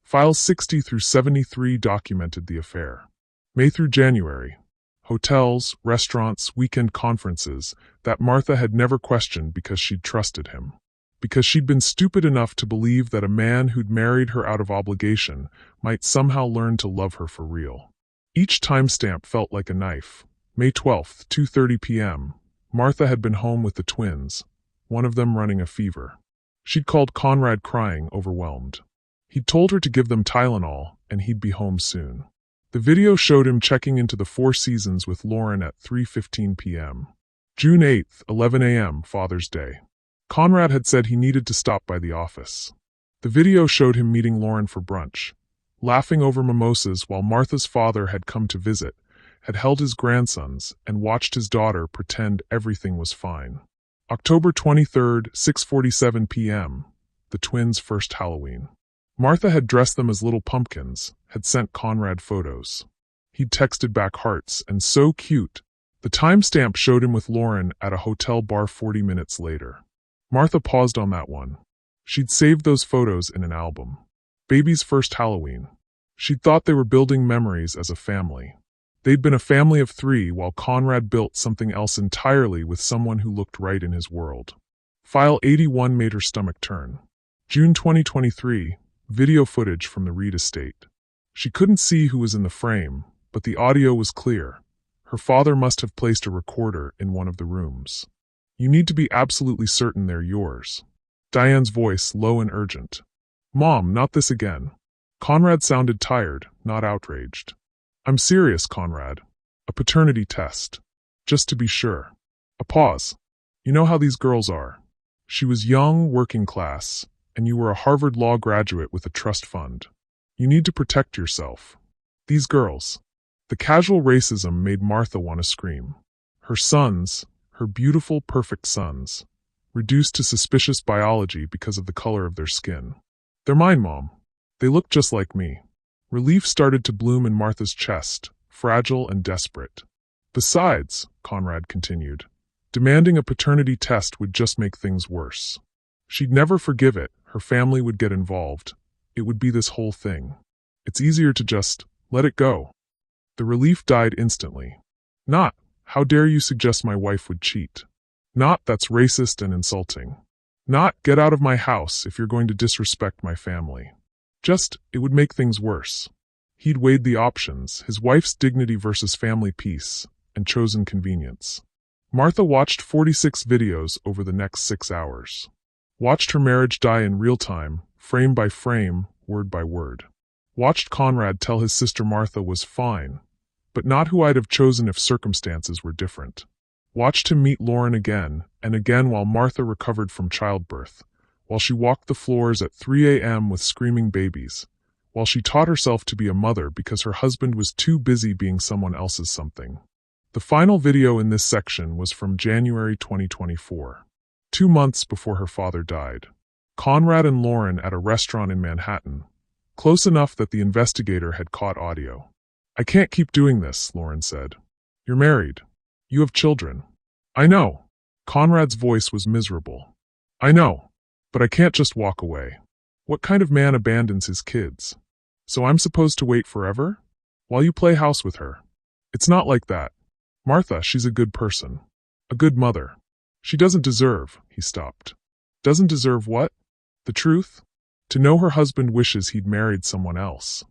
Files 60 through 73 documented the affair. May through January. Hotels, restaurants, weekend conferences that Martha had never questioned because she'd trusted him. Because she'd been stupid enough to believe that a man who'd married her out of obligation might somehow learn to love her for real. Each timestamp felt like a knife. May 12th, 2:30 p.m. Martha had been home with the twins, one of them running a fever. She'd called Conrad crying, overwhelmed. He'd told her to give them Tylenol, and he'd be home soon. The video showed him checking into the Four Seasons with Lauren at 3:15 p.m. June 8th, 11 a.m., Father's Day. Conrad had said he needed to stop by the office. The video showed him meeting Lauren for brunch, laughing over mimosas while Martha's father had come to visit, had held his grandsons, and watched his daughter pretend everything was fine. October 23rd, 6:47 p.m., the twins' first Halloween. Martha had dressed them as little pumpkins, had sent Conrad photos. He'd texted back hearts, and so cute. The timestamp showed him with Lauren at a hotel bar 40 minutes later. Martha paused on that one. She'd saved those photos in an album. Baby's first Halloween. She'd thought they were building memories as a family. They'd been a family of 3 while Conrad built something else entirely with someone who looked right in his world. File 81 made her stomach turn. June 2023, video footage from the Reed estate. She couldn't see who was in the frame, but the audio was clear. Her father must have placed a recorder in one of the rooms. You need to be absolutely certain they're yours. Diane's voice, low and urgent. Mom, not this again. Conrad sounded tired, not outraged. I'm serious, Conrad. A paternity test. Just to be sure. A pause. You know how these girls are. She was young, working class, and you were a Harvard Law graduate with a trust fund. You need to protect yourself. These girls. The casual racism made Martha want to scream. Her sons, her beautiful, perfect sons, reduced to suspicious biology because of the color of their skin. They're mine, Mom. They look just like me. Relief started to bloom in Martha's chest, fragile and desperate. Besides, Conrad continued, demanding a paternity test would just make things worse. She'd never forgive it, her family would get involved. It would be this whole thing. It's easier to just let it go. The relief died instantly. Not, how dare you suggest my wife would cheat? Not, that's racist and insulting. Not, get out of my house if you're going to disrespect my family. Just, it would make things worse. He'd weighed the options, his wife's dignity versus family peace, and chosen convenience. Martha watched 46 videos over the next 6 hours. Watched her marriage die in real time, frame by frame, word by word. Watched Conrad tell his sister Martha was fine, but not who I'd have chosen if circumstances were different. Watched him meet Lauren again and again while Martha recovered from childbirth, while she walked the floors at 3 a.m. with screaming babies, while she taught herself to be a mother because her husband was too busy being someone else's something. The final video in this section was from January 2024, 2 months before her father died. Conrad and Lauren at a restaurant in Manhattan, close enough that the investigator had caught audio. I can't keep doing this, Lauren said. You're married. You have children. I know. Conrad's voice was miserable. I know. But I can't just walk away. What kind of man abandons his kids? So I'm supposed to wait forever? While you play house with her? It's not like that. Martha, she's a good person. A good mother. She doesn't deserve, he stopped. Doesn't deserve what? The truth? To know her husband wishes he'd married someone else.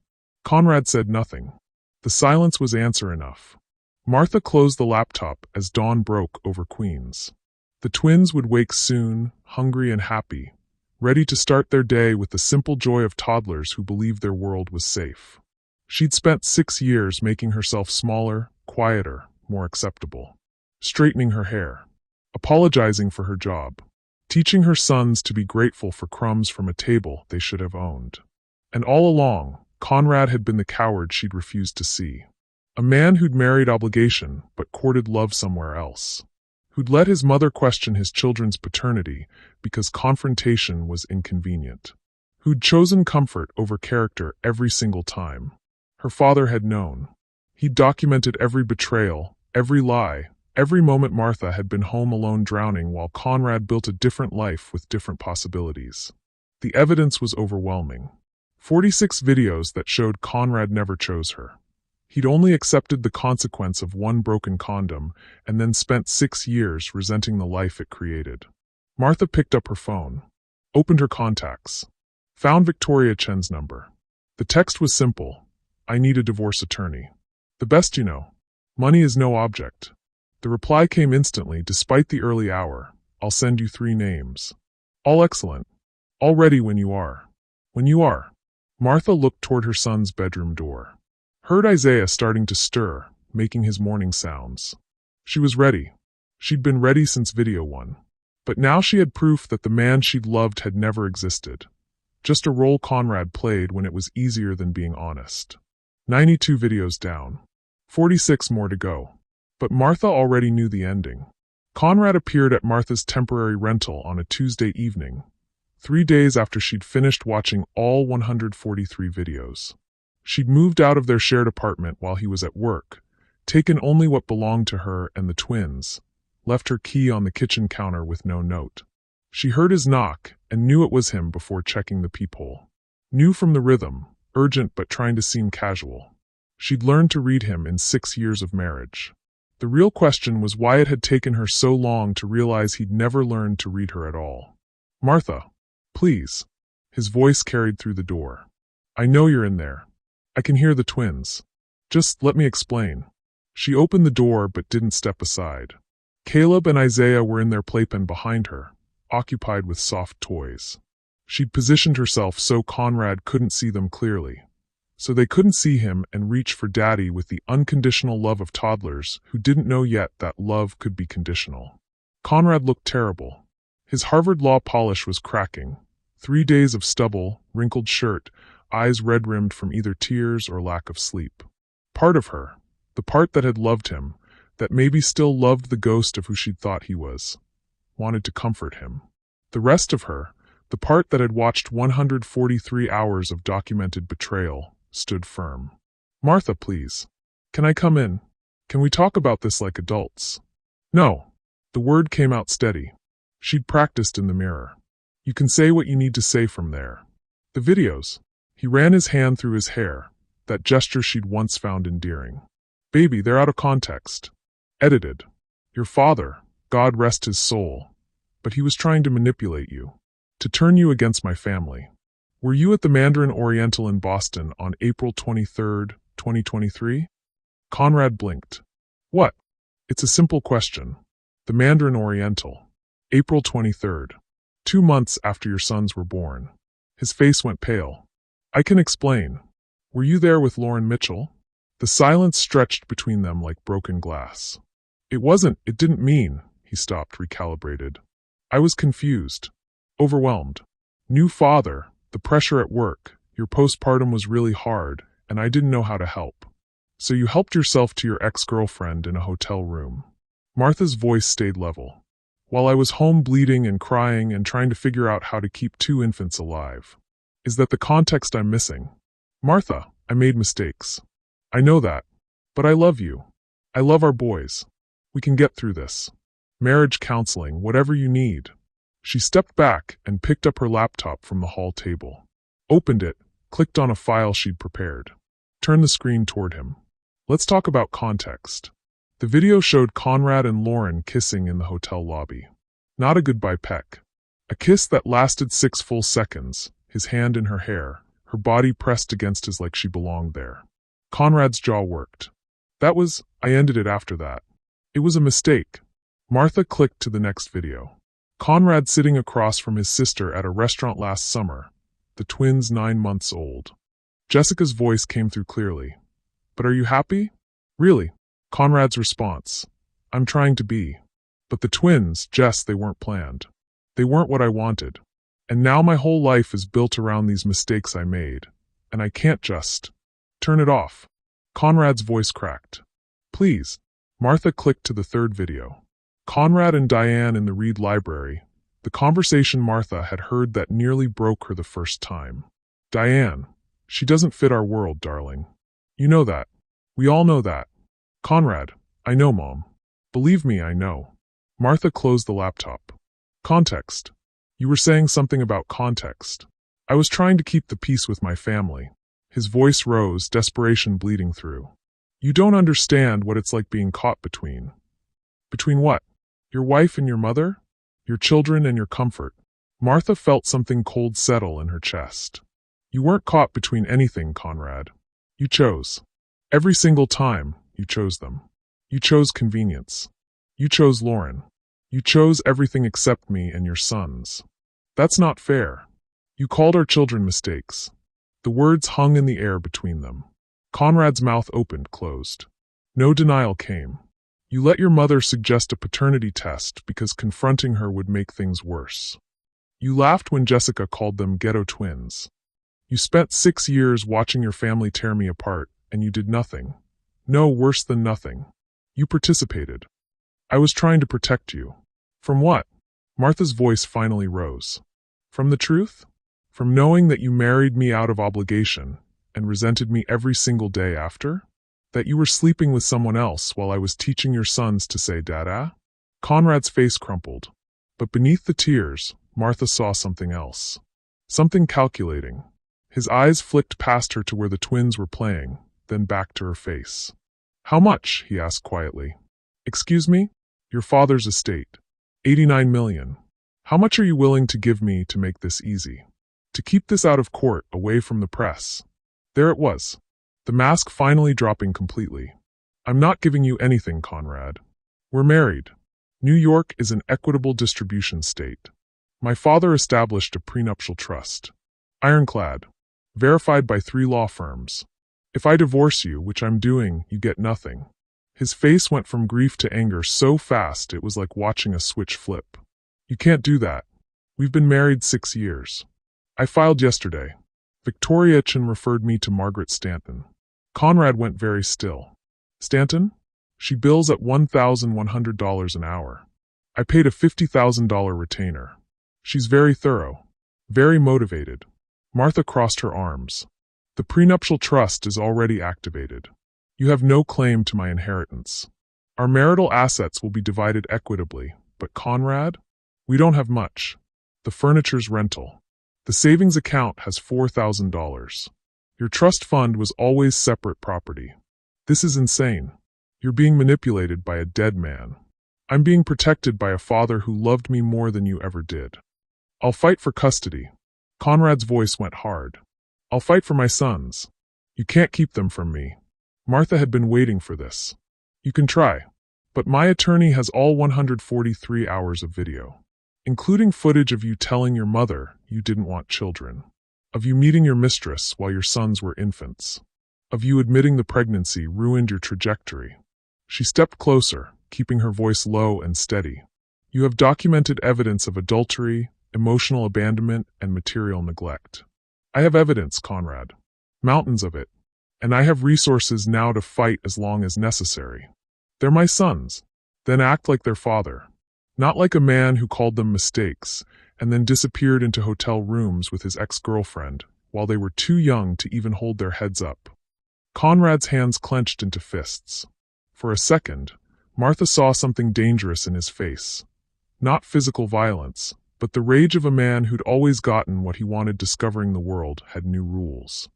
Conrad said nothing. The silence was answer enough. Martha closed the laptop as dawn broke over Queens. The twins would wake soon, hungry and happy, ready to start their day with the simple joy of toddlers who believed their world was safe. She'd spent 6 years making herself smaller, quieter, more acceptable. Straightening her hair. Apologizing for her job. Teaching her sons to be grateful for crumbs from a table they should have owned. And all along, Conrad had been the coward she'd refused to see. A man who'd married obligation but courted love somewhere else. Who'd let his mother question his children's paternity because confrontation was inconvenient. Who'd chosen comfort over character every single time. Her father had known. He'd documented every betrayal, every lie, every moment Martha had been home alone drowning while Conrad built a different life with different possibilities. The evidence was overwhelming. 46 videos that showed Conrad never chose her. He'd only accepted the consequence of one broken condom and then spent 6 years resenting the life it created. Martha picked up her phone, opened her contacts, found Victoria Chen's number. The text was simple. I need a divorce attorney. The best you know. Money is no object. The reply came instantly despite the early hour. I'll send you 3 names. All excellent. All ready when you are. When you are. Martha looked toward her son's bedroom door. Heard Isaiah starting to stir, making his morning sounds. She was ready. She'd been ready since video 1. But now she had proof that the man she'd loved had never existed. Just a role Conrad played when it was easier than being honest. 92 videos down. 46 more to go. But Martha already knew the ending. Conrad appeared at Martha's temporary rental on a Tuesday evening, 3 days after she'd finished watching all 143 videos. She'd moved out of their shared apartment while he was at work, taken only what belonged to her and the twins, left her key on the kitchen counter with no note. She heard his knock and knew it was him before checking the peephole. Knew from the rhythm, urgent but trying to seem casual. She'd learned to read him in 6 years of marriage. The real question was why it had taken her so long to realize he'd never learned to read her at all. Martha, please. His voice carried through the door. I know you're in there. I can hear the twins. Just let me explain. She opened the door but didn't step aside. Caleb and Isaiah were in their playpen behind her, occupied with soft toys. She'd positioned herself so Conrad couldn't see them clearly. So they couldn't see him and reach for Daddy with the unconditional love of toddlers who didn't know yet that love could be conditional. Conrad looked terrible. His Harvard law polish was cracking. 3 days of stubble, wrinkled shirt, eyes red-rimmed from either tears or lack of sleep. Part of her, the part that had loved him, that maybe still loved the ghost of who she'd thought he was, wanted to comfort him. The rest of her, the part that had watched 143 hours of documented betrayal, stood firm. Martha, please. Can I come in? Can we talk about this like adults? No. The word came out steady. She'd practiced in the mirror. You can say what you need to say from there. The videos. He ran his hand through his hair, that gesture she'd once found endearing. Baby, they're out of context. Edited. Your father, God rest his soul, but he was trying to manipulate you, to turn you against my family. Were you at the Mandarin Oriental in Boston on April 23rd, 2023? Conrad blinked. What? It's a simple question. The Mandarin Oriental. April 23rd. 2 months after your sons were born. His face went pale. I can explain. Were you there with Lauren Mitchell? The silence stretched between them like broken glass. It didn't mean, he stopped, recalibrated. I was confused. Overwhelmed. New father, the pressure at work, your postpartum was really hard, and I didn't know how to help. So you helped yourself to your ex-girlfriend in a hotel room. Martha's voice stayed level. While I was home bleeding and crying and trying to figure out how to keep 2 infants alive. Is that the context I'm missing? Martha, I made mistakes. I know that. But I love you. I love our boys. We can get through this. Marriage counseling, whatever you need. She stepped back and picked up her laptop from the hall table. Opened it, clicked on a file she'd prepared. Turned the screen toward him. Let's talk about context. The video showed Conrad and Lauren kissing in the hotel lobby. Not a goodbye peck. A kiss that lasted 6 full seconds, his hand in her hair, her body pressed against his like she belonged there. Conrad's jaw worked. I ended it after that. It was a mistake. Martha clicked to the next video. Conrad sitting across from his sister at a restaurant last summer, the twins 9 months old. Jessica's voice came through clearly. But are you happy? Really? Conrad's response. I'm trying to be. But the twins, Jess, they weren't planned. They weren't what I wanted. And now my whole life is built around these mistakes I made. And I can't just turn it off. Conrad's voice cracked. Please. Martha clicked to the third video. Conrad and Diane in the Reed Library, the conversation Martha had heard that nearly broke her the first time. Diane, she doesn't fit our world, darling. You know that. We all know that. Conrad, I know, Mom. Believe me, I know. Martha closed the laptop. Context. You were saying something about context. I was trying to keep the peace with my family. His voice rose, desperation bleeding through. You don't understand what it's like being caught between. Between what? Your wife and your mother? Your children and your comfort? Martha felt something cold settle in her chest. You weren't caught between anything, Conrad. You chose. Every single time, you chose them. You chose convenience. You chose Lauren. You chose everything except me and your sons. That's not fair. You called our children mistakes. The words hung in the air between them. Conrad's mouth opened, closed. No denial came. You let your mother suggest a paternity test because confronting her would make things worse. You laughed when Jessica called them ghetto twins. You spent 6 years watching your family tear me apart, and you did nothing. No, worse than nothing. You participated. I was trying to protect you. From what? Martha's voice finally rose. From the truth? From knowing that you married me out of obligation and resented me every single day after? That you were sleeping with someone else while I was teaching your sons to say Dada? Conrad's face crumpled. But beneath the tears, Martha saw something else. Something calculating. His eyes flicked past her to where the twins were playing, then back to her face. How much? He asked quietly. Excuse me? Your father's estate. 89 million. How much are you willing to give me to make this easy? To keep this out of court, away from the press? There it was. The mask finally dropping completely. I'm not giving you anything, Conrad. We're married. New York is an equitable distribution state. My father established a prenuptial trust. Ironclad. Verified by 3 law firms. If I divorce you, which I'm doing, you get nothing. His face went from grief to anger so fast it was like watching a switch flip. You can't do that. We've been married 6 years. I filed yesterday. Victoria Chin referred me to Margaret Stanton. Conrad went very still. Stanton? She bills at $1,100 an hour. I paid a $50,000 retainer. She's very thorough. Very motivated. Martha crossed her arms. The prenuptial trust is already activated. You have no claim to my inheritance. Our marital assets will be divided equitably, but Conrad? We don't have much. The furniture's rental. The savings account has $4,000. Your trust fund was always separate property. This is insane. You're being manipulated by a dead man. I'm being protected by a father who loved me more than you ever did. I'll fight for custody. Conrad's voice went hard. I'll fight for my sons. You can't keep them from me. Martha had been waiting for this. You can try. But my attorney has all 143 hours of video, including footage of you telling your mother you didn't want children, of you meeting your mistress while your sons were infants, of you admitting the pregnancy ruined your trajectory. She stepped closer, keeping her voice low and steady. You have documented evidence of adultery, emotional abandonment, and material neglect. I have evidence, Conrad. Mountains of it. And I have resources now to fight as long as necessary. They're my sons. Then act like their father. Not like a man who called them mistakes and then disappeared into hotel rooms with his ex-girlfriend while they were too young to even hold their heads up. Conrad's hands clenched into fists. For a second, Martha saw something dangerous in his face. Not physical violence, but the rage of a man who'd always gotten what he wanted. Discovering the world had new rules.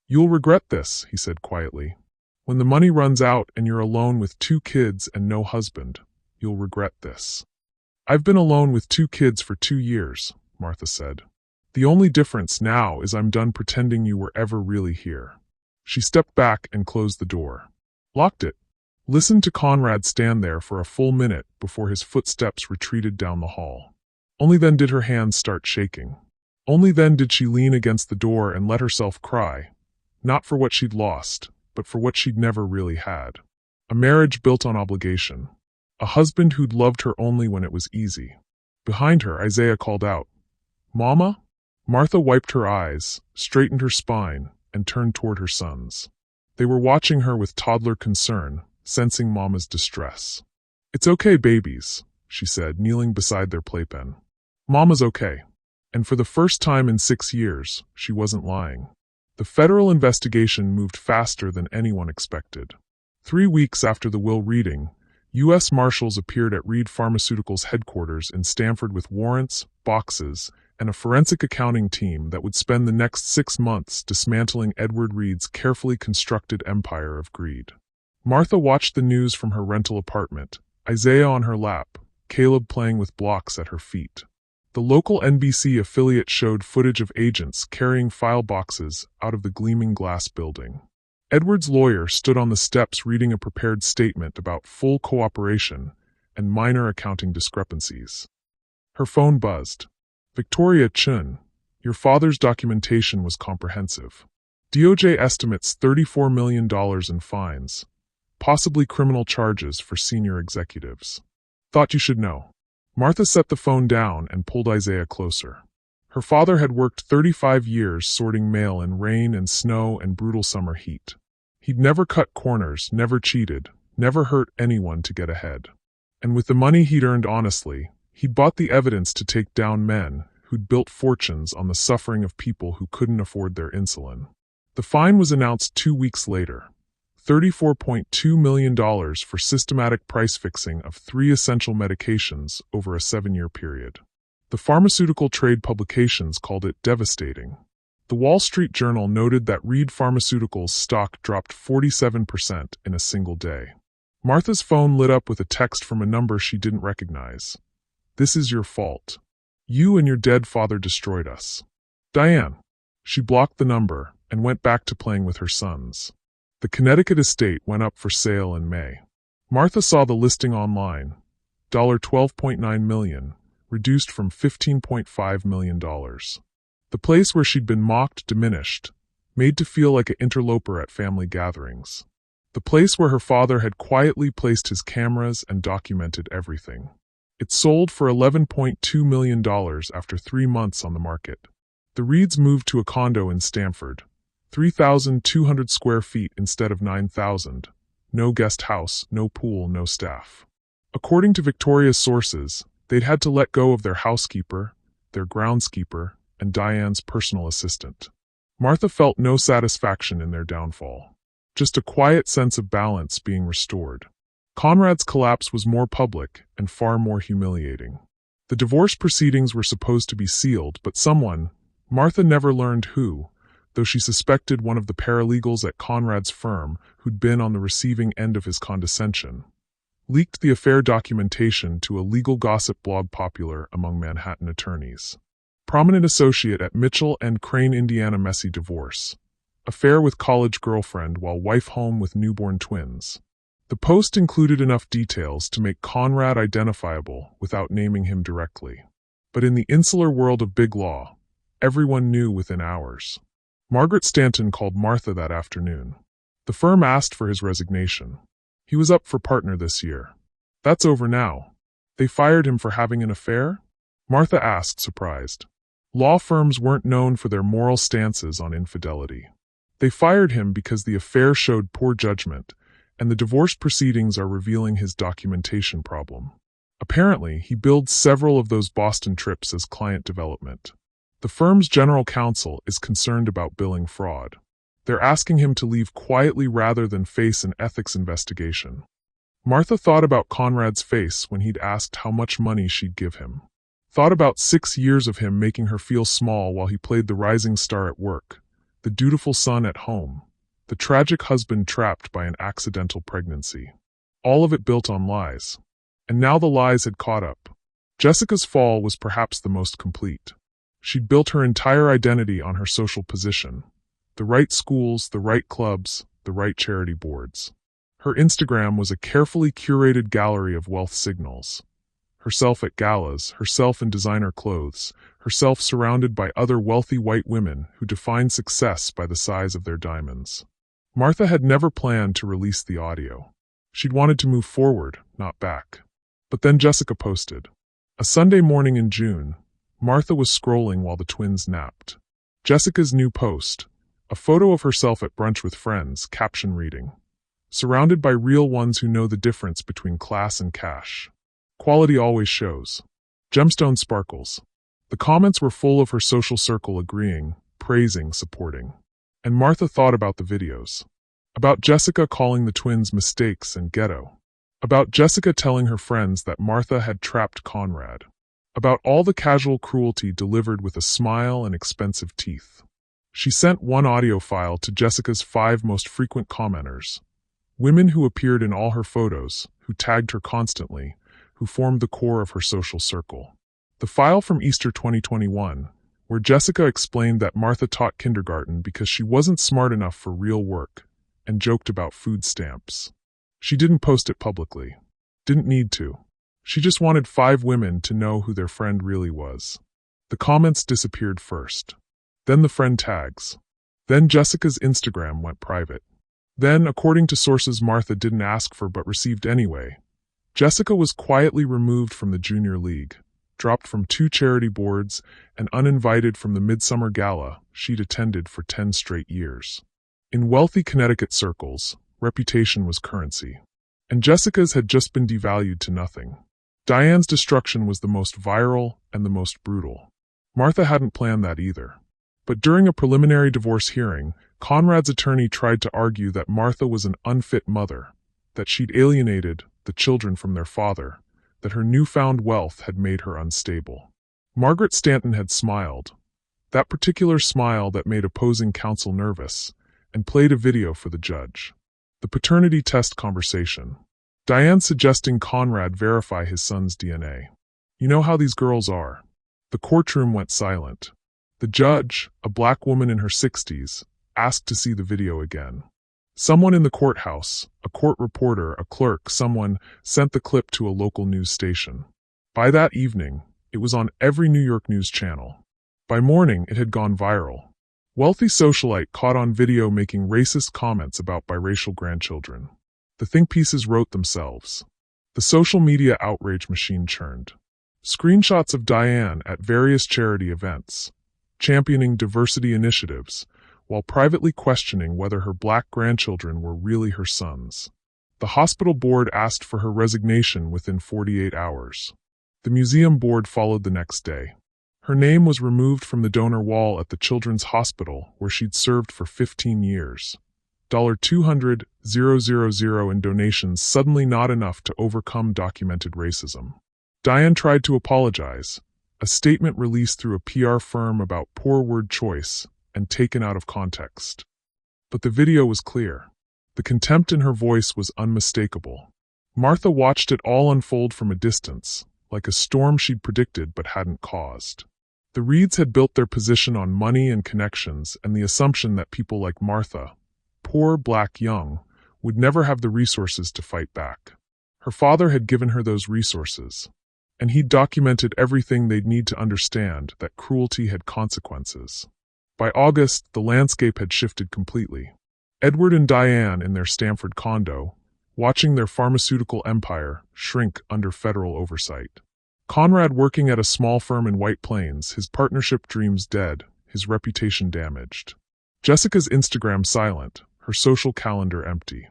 You'll regret this, he said quietly. When the money runs out and you're alone with 2 kids and no husband, you'll regret this. I've been alone with 2 kids for 2 years, Martha said. The only difference now is I'm done pretending you were ever really here. She stepped back and closed the door. Locked it. Listened to Conrad stand there for a full minute before his footsteps retreated down the hall. Only then did her hands start shaking. Only then did she lean against the door and let herself cry. Not for what she'd lost, but for what she'd never really had. A marriage built on obligation. A husband who'd loved her only when it was easy. Behind her, Isaiah called out, "Mama?" Martha wiped her eyes, straightened her spine, and turned toward her sons. They were watching her with toddler concern, sensing Mama's distress. "It's okay, babies," she said, kneeling beside their playpen. "Mama's okay." And for the first time in 6 years, she wasn't lying. The federal investigation moved faster than anyone expected. 3 weeks after the will reading, U.S. Marshals appeared at Reed Pharmaceuticals headquarters in Stamford with warrants, boxes, and a forensic accounting team that would spend the next 6 months dismantling Edward Reed's carefully constructed empire of greed. Martha watched the news from her rental apartment, Isaiah on her lap, Caleb playing with blocks at her feet. The local NBC affiliate showed footage of agents carrying file boxes out of the gleaming glass building. Edward's lawyer stood on the steps reading a prepared statement about full cooperation and minor accounting discrepancies. Her phone buzzed. "Victoria Chun, your father's documentation was comprehensive. DOJ estimates $34 million in fines, possibly criminal charges for senior executives. Thought you should know." Martha set the phone down and pulled Isaiah closer. Her father had worked 35 years sorting mail in rain and snow and brutal summer heat. He'd never cut corners, never cheated, never hurt anyone to get ahead. And with the money he'd earned honestly, he'd bought the evidence to take down men who'd built fortunes on the suffering of people who couldn't afford their insulin. The fine was announced 2 weeks later. $34.2 million for systematic price fixing of 3 essential medications over a 7-year period. The pharmaceutical trade publications called it devastating. The Wall Street Journal noted that Reed Pharmaceuticals' stock dropped 47% in a single day. Martha's phone lit up with a text from a number she didn't recognize. "This is your fault. You and your dead father destroyed us. Diane." She blocked the number and went back to playing with her sons. The Connecticut estate went up for sale in May. Martha saw the listing online, $12.9 million, reduced from $15.5 million. The place where she'd been mocked diminished, made to feel like an interloper at family gatherings. The place where her father had quietly placed his cameras and documented everything. It sold for $11.2 million after 3 months on the market. The Reeds moved to a condo in Stamford, 3,200 square feet instead of 9,000. No guest house, no pool, no staff. According to Victoria's sources, they'd had to let go of their housekeeper, their groundskeeper, and Diane's personal assistant. Martha felt no satisfaction in their downfall. Just a quiet sense of balance being restored. Conrad's collapse was more public and far more humiliating. The divorce proceedings were supposed to be sealed, but someone, Martha never learned who, though she suspected one of the paralegals at Conrad's firm who'd been on the receiving end of his condescension, leaked the affair documentation to a legal gossip blog popular among Manhattan attorneys. Prominent associate at Mitchell and Crane, Indiana, messy divorce. Affair with college girlfriend while wife home with newborn twins. The post included enough details to make Conrad identifiable without naming him directly. But in the insular world of big law, everyone knew within hours. Margaret Stanton called Martha that afternoon. The firm asked for his resignation. He was up for partner this year. That's over now. They fired him for having an affair? Martha asked, surprised. Law firms weren't known for their moral stances on infidelity. They fired him because the affair showed poor judgment, and the divorce proceedings are revealing his documentation problem. Apparently, he billed several of those Boston trips as client development. The firm's general counsel is concerned about billing fraud. They're asking him to leave quietly rather than face an ethics investigation. Martha thought about Conrad's face when he'd asked how much money she'd give him. Thought about 6 years of him making her feel small while he played the rising star at work, the dutiful son at home, the tragic husband trapped by an accidental pregnancy. All of it built on lies. And now the lies had caught up. Jessica's fall was perhaps the most complete. She'd built her entire identity on her social position. The right schools, the right clubs, the right charity boards. Her Instagram was a carefully curated gallery of wealth signals. Herself at galas, herself in designer clothes, herself surrounded by other wealthy white women who defined success by the size of their diamonds. Martha had never planned to release the audio. She'd wanted to move forward, not back. But then Jessica posted. A Sunday morning in June, Martha was scrolling while the twins napped. Jessica's new post, a photo of herself at brunch with friends, caption reading, "Surrounded by real ones who know the difference between class and cash. Quality always shows. Gemstone sparkles." The comments were full of her social circle agreeing, praising, supporting. And Martha thought about the videos. About Jessica calling the twins mistakes and ghetto. About Jessica telling her friends that Martha had trapped Conrad. About all the casual cruelty delivered with a smile and expensive teeth. She sent one audio file to Jessica's 5 most frequent commenters. Women who appeared in all her photos, who tagged her constantly, who formed the core of her social circle. The file from Easter 2021, where Jessica explained that Martha taught kindergarten because she wasn't smart enough for real work, and joked about food stamps. She didn't post it publicly. Didn't need to. She just wanted 5 women to know who their friend really was. The comments disappeared first. Then the friend tags. Then Jessica's Instagram went private. Then, according to sources Martha didn't ask for but received anyway, Jessica was quietly removed from the junior league, dropped from 2 charity boards, and uninvited from the Midsummer Gala she'd attended for 10 straight years. In wealthy Connecticut circles, reputation was currency. And Jessica's had just been devalued to nothing. Diane's destruction was the most viral and the most brutal. Martha hadn't planned that either. But during a preliminary divorce hearing, Conrad's attorney tried to argue that Martha was an unfit mother, that she'd alienated the children from their father, that her newfound wealth had made her unstable. Margaret Stanton had smiled, that particular smile that made opposing counsel nervous, and played a video for the judge. The paternity test conversation. Diane suggesting Conrad verify his son's DNA. You know how these girls are. The courtroom went silent. The judge, a black woman in her 60s, asked to see the video again. Someone in the courthouse, a court reporter, a clerk, someone, sent the clip to a local news station. By that evening, it was on every New York news channel. By morning, it had gone viral. Wealthy socialite caught on video making racist comments about biracial grandchildren. The think pieces wrote themselves. The social media outrage machine churned. Screenshots of Diane at various charity events, championing diversity initiatives, while privately questioning whether her black grandchildren were really her sons. The hospital board asked for her resignation within 48 hours. The museum board followed the next day. Her name was removed from the donor wall at the Children's Hospital, where she'd served for 15 years. $200,000 in donations suddenly not enough to overcome documented racism. Diane tried to apologize, a statement released through a PR firm about poor word choice and taken out of context. But the video was clear. The contempt in her voice was unmistakable. Martha watched it all unfold from a distance, like a storm she'd predicted but hadn't caused. The Reeds had built their position on money and connections and the assumption that people like Martha, poor black young, would never have the resources to fight back. Her father had given her those resources, and he'd documented everything they'd need to understand that cruelty had consequences. By August, the landscape had shifted completely. Edward and Diane in their Stamford condo, watching their pharmaceutical empire shrink under federal oversight. Conrad working at a small firm in White Plains, his partnership dreams dead, his reputation damaged. Jessica's Instagram silent, her social calendar empty.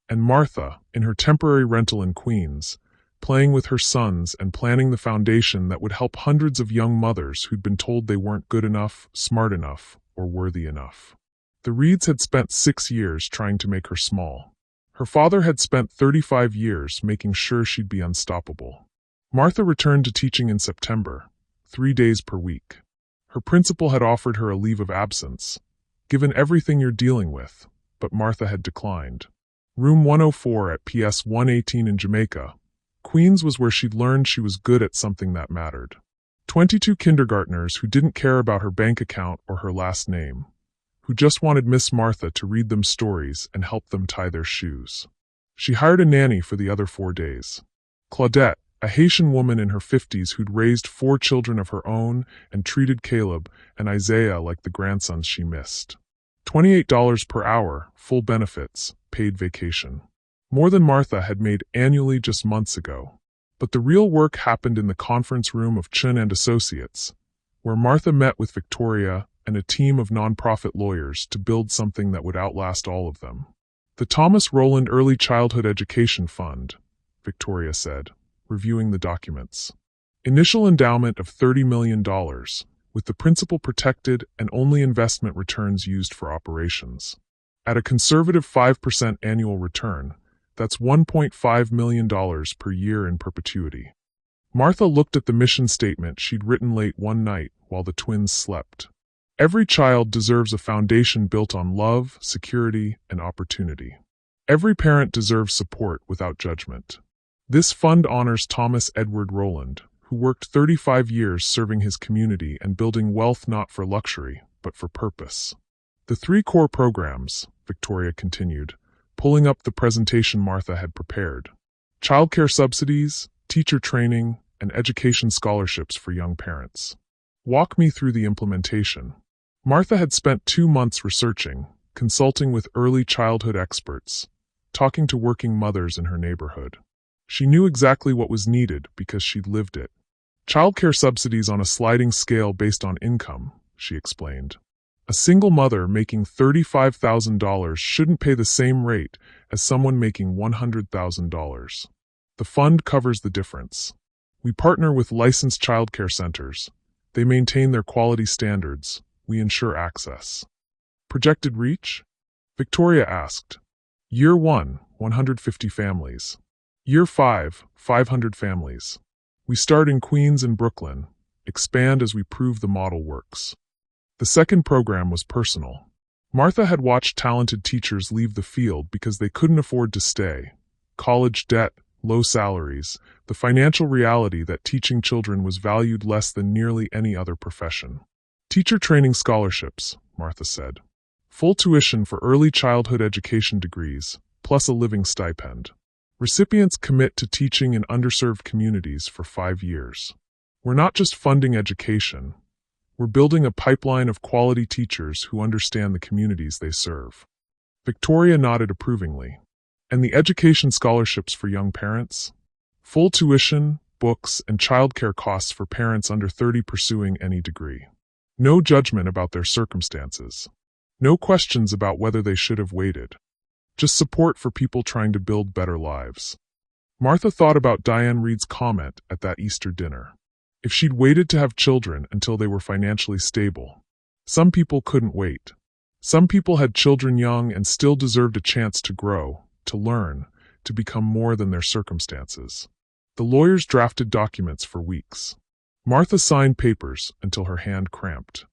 And Martha, in her temporary rental in Queens, playing with her sons and planning the foundation that would help hundreds of young mothers who'd been told they weren't good enough, smart enough, or worthy enough. The Reeds had spent 6 years trying to make her small. Her father had spent 35 years making sure she'd be unstoppable. Martha returned to teaching in September, 3 days per week. Her principal had offered her a leave of absence, given everything you're dealing with, but Martha had declined. Room 104 at PS 118 in Jamaica, Queens was where she'd learned she was good at something that mattered. 22 kindergartners who didn't care about her bank account or her last name, who just wanted Miss Martha to read them stories and help them tie their shoes. She hired a nanny for the other 4 days. Claudette, a Haitian woman in her 50s who'd raised 4 children of her own and treated Caleb and Isaiah like the grandsons she missed. $28 per hour, full benefits, paid vacation. More than Martha had made annually just months ago. But the real work happened in the conference room of Chun and Associates, where Martha met with Victoria and a team of nonprofit lawyers to build something that would outlast all of them. The Thomas Rowland Early Childhood Education Fund, Victoria said, reviewing the documents. Initial endowment of $30 million, with the principal protected and only investment returns used for operations. At a conservative 5% annual return, that's $1.5 million per year in perpetuity. Martha looked at the mission statement she'd written late one night while the twins slept. Every child deserves a foundation built on love, security, and opportunity. Every parent deserves support without judgment. This fund honors Thomas Edward Rowland, who worked 35 years serving his community and building wealth not for luxury, but for purpose. The 3 core programs, Victoria continued, pulling up the presentation Martha had prepared. Childcare subsidies, teacher training, and education scholarships for young parents. Walk me through the implementation. Martha had spent 2 months researching, consulting with early childhood experts, talking to working mothers in her neighborhood. She knew exactly what was needed because she'd lived it. Childcare subsidies on a sliding scale based on income, she explained. A single mother making $35,000 shouldn't pay the same rate as someone making $100,000. The fund covers the difference. We partner with licensed childcare centers. They maintain their quality standards. We ensure access. Projected reach? Victoria asked. Year 1, 150 families. Year 5, 500 families. We start in Queens and Brooklyn, expand as we prove the model works. The second program was personal. Martha had watched talented teachers leave the field because they couldn't afford to stay. College debt, low salaries, the financial reality that teaching children was valued less than nearly any other profession. Teacher training scholarships, Martha said. Full tuition for early childhood education degrees, plus a living stipend. Recipients commit to teaching in underserved communities for 5 years. We're not just funding education. We're building a pipeline of quality teachers who understand the communities they serve. Victoria nodded approvingly. And the education scholarships for young parents? Full tuition, books, and childcare costs for parents under 30 pursuing any degree. No judgment about their circumstances. No questions about whether they should have waited. Just support for people trying to build better lives. Martha thought about Diane Reed's comment at that Easter dinner. If she'd waited to have children until they were financially stable. Some people couldn't wait. Some people had children young and still deserved a chance to grow, to learn, to become more than their circumstances. The lawyers drafted documents for weeks. Martha signed papers until her hand cramped.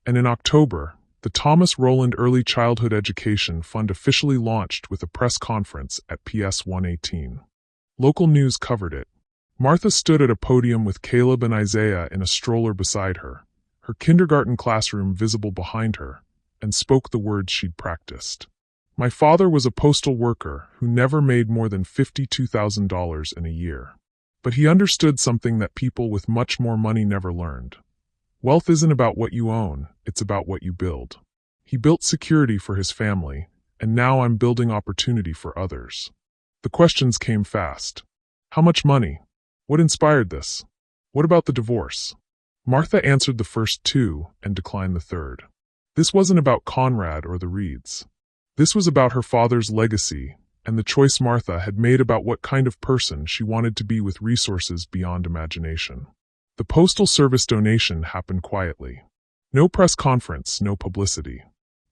And in October, the Thomas Rowland Early Childhood Education Fund officially launched with a press conference at PS 118. Local news covered it. Martha stood at a podium with Caleb and Isaiah in a stroller beside her, her kindergarten classroom visible behind her, and spoke the words she'd practiced. My father was a postal worker who never made more than $52,000 in a year. But he understood something that people with much more money never learned. Wealth isn't about what you own, it's about what you build. He built security for his family, and now I'm building opportunity for others. The questions came fast. How much money? What inspired this? What about the divorce? Martha answered the first two and declined the third. This wasn't about Conrad or the Reeds. This was about her father's legacy and the choice Martha had made about what kind of person she wanted to be with resources beyond imagination. The Postal Service donation happened quietly. No press conference, no publicity.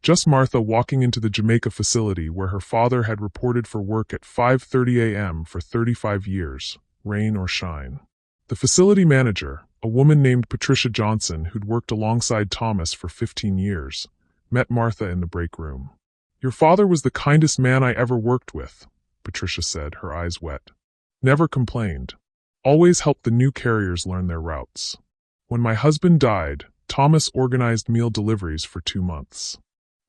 Just Martha walking into the Jamaica facility where her father had reported for work at 5:30 a.m. for 35 years, rain or shine. The facility manager, a woman named Patricia Johnson who'd worked alongside Thomas for 15 years, met Martha in the break room. Your father was the kindest man I ever worked with, Patricia said, her eyes wet. Never complained. Always helped the new carriers learn their routes. When my husband died, Thomas organized meal deliveries for 2 months.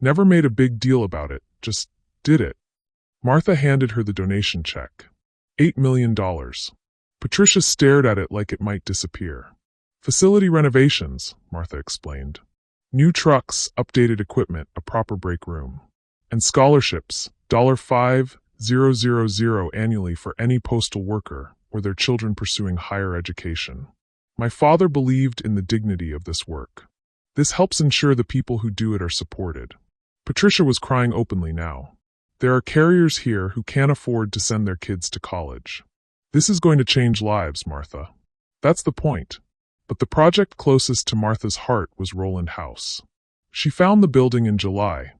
Never made a big deal about it, just did it. Martha handed her the donation check. $8 million. Patricia stared at it like it might disappear. Facility renovations, Martha explained. New trucks, updated equipment, a proper break room. And scholarships, $5,000 annually for any postal worker or their children pursuing higher education. My father believed in the dignity of this work. This helps ensure the people who do it are supported. Patricia was crying openly now. There are carriers here who can't afford to send their kids to college. This is going to change lives, Martha. That's the point. But the project closest to Martha's heart was Roland House. She found the building in July,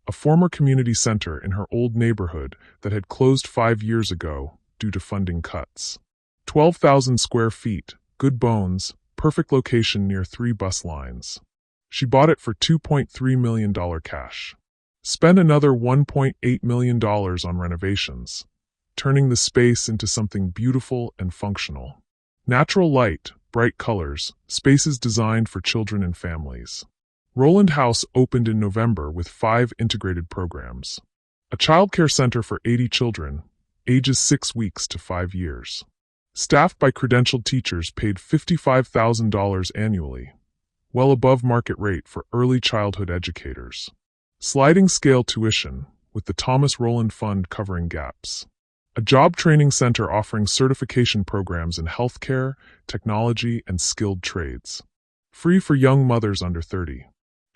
a former community center in her old neighborhood that had closed 5 years ago due to funding cuts. 12,000 square feet, good bones, perfect location near 3 bus lines. She bought it for $2.3 million cash. Spent another $1.8 million on renovations, turning the space into something beautiful and functional. Natural light, bright colors, spaces designed for children and families. Roland House opened in November with 5 integrated programs. A childcare center for 80 children, ages 6 weeks to 5 years. Staffed by credentialed teachers paid $55,000 annually, well above market rate for early childhood educators. Sliding scale tuition, with the Thomas Roland Fund covering gaps. A job training center offering certification programs in healthcare, technology, and skilled trades. Free for young mothers under 30.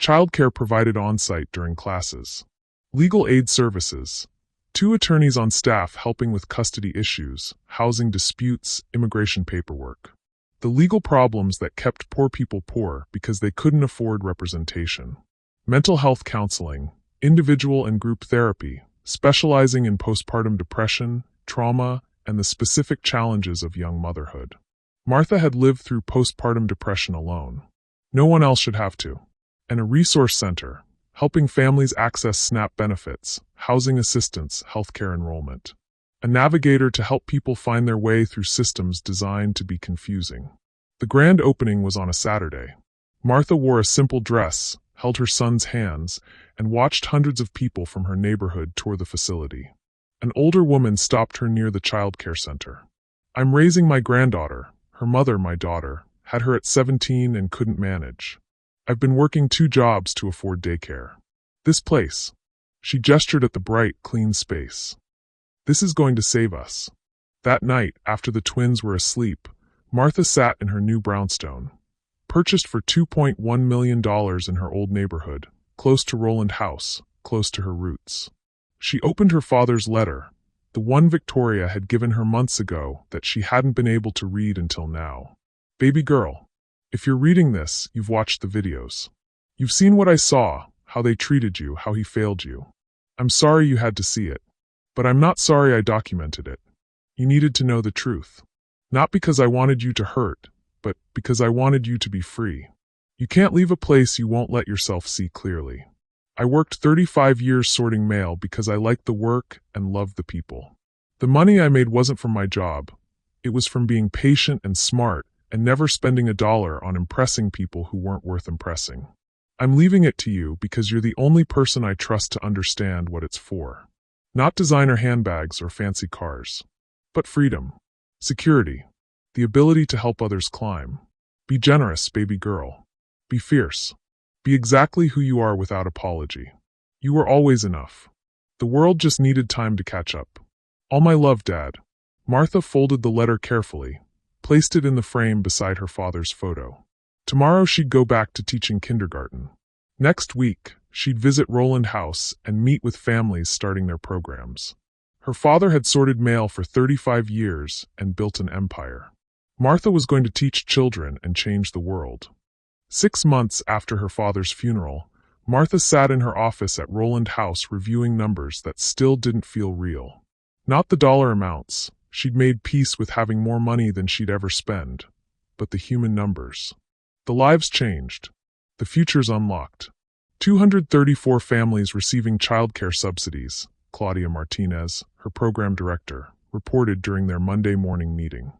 Childcare provided on-site during classes. Legal aid services. 2 attorneys on staff helping with custody issues, housing disputes, immigration paperwork. The legal problems that kept poor people poor because they couldn't afford representation. Mental health counseling, individual and group therapy, specializing in postpartum depression, trauma, and the specific challenges of young motherhood. Martha had lived through postpartum depression alone. No one else should have to. And a resource center, helping families access SNAP benefits, housing assistance, healthcare enrollment. A navigator to help people find their way through systems designed to be confusing. The grand opening was on a Saturday. Martha wore a simple dress, held her son's hands, and watched hundreds of people from her neighborhood tour the facility. An older woman stopped her near the childcare center. I'm raising my granddaughter. Her mother, my daughter, had her at 17 and couldn't manage. I've been working 2 jobs to afford daycare. This place. She gestured at the bright, clean space. This is going to save us. That night, after the twins were asleep, Martha sat in her new brownstone, purchased for $2.1 million in her old neighborhood, close to Roland House, close to her roots. She opened her father's letter, the one Victoria had given her months ago that she hadn't been able to read until now. Baby girl, if you're reading this, you've watched the videos. You've seen what I saw, how they treated you, how he failed you. I'm sorry you had to see it. But I'm not sorry I documented it. You needed to know the truth. Not because I wanted you to hurt, but because I wanted you to be free. You can't leave a place you won't let yourself see clearly. I worked 35 years sorting mail because I liked the work and loved the people. The money I made wasn't from my job. It was from being patient and smart and never spending a dollar on impressing people who weren't worth impressing. I'm leaving it to you because you're the only person I trust to understand what it's for. Not designer handbags or fancy cars, but freedom, security, the ability to help others climb. Be generous, baby girl. Be fierce. Be exactly who you are without apology. You were always enough. The world just needed time to catch up. All my love, Dad. Martha folded the letter carefully, placed it in the frame beside her father's photo. Tomorrow she'd go back to teaching kindergarten. Next week, she'd visit Roland House and meet with families starting their programs. Her father had sorted mail for 35 years and built an empire. Martha was going to teach children and change the world. 6 months after her father's funeral, Martha sat in her office at Roland House reviewing numbers that still didn't feel real. Not the dollar amounts. She'd made peace with having more money than she'd ever spend, but the human numbers. The lives changed. The futures unlocked. 234 families receiving childcare subsidies, Claudia Martinez, her program director, reported during their Monday morning meeting.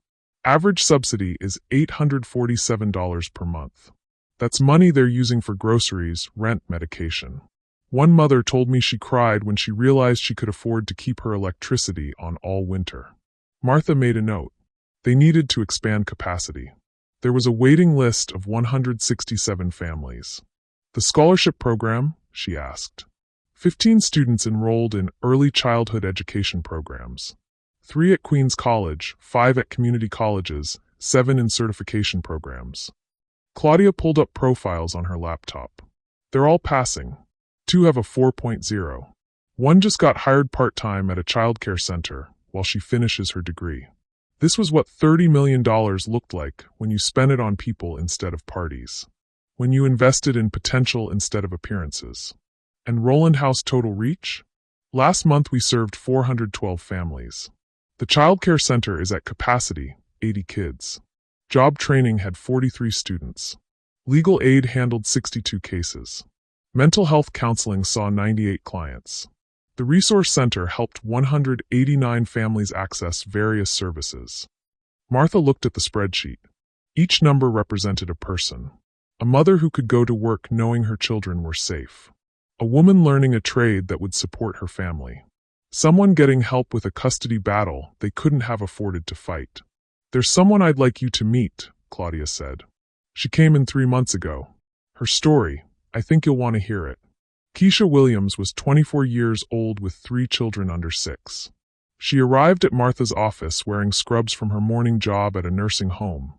Average subsidy is $847 per month. That's money they're using for groceries, rent, medication. One mother told me she cried when she realized she could afford to keep her electricity on all winter. Martha made a note. They needed to expand capacity. There was a waiting list of 167 families. The scholarship program? She asked. 15 students enrolled in early childhood education programs. 3 at Queens College, 5 at community colleges, 7 in certification programs. Claudia pulled up profiles on her laptop. They're all passing. 2 have a 4.0. One just got hired part-time at a childcare center while she finishes her degree. This was what $30 million looked like when you spent it on people instead of parties. When you invested in potential instead of appearances. And Roland House total reach? Last month we served 412 families. The childcare center is at capacity, 80 kids. Job training had 43 students. Legal aid handled 62 cases. Mental health counseling saw 98 clients. The resource center helped 189 families access various services. Martha looked at the spreadsheet. Each number represented a person. A mother who could go to work knowing her children were safe. A woman learning a trade that would support her family. Someone getting help with a custody battle they couldn't have afforded to fight. There's someone I'd like you to meet, Claudia said. She came in 3 months ago. Her story, I think you'll want to hear it. Keisha Williams was 24 years old with 3 children under 6. She arrived at Martha's office wearing scrubs from her morning job at a nursing home.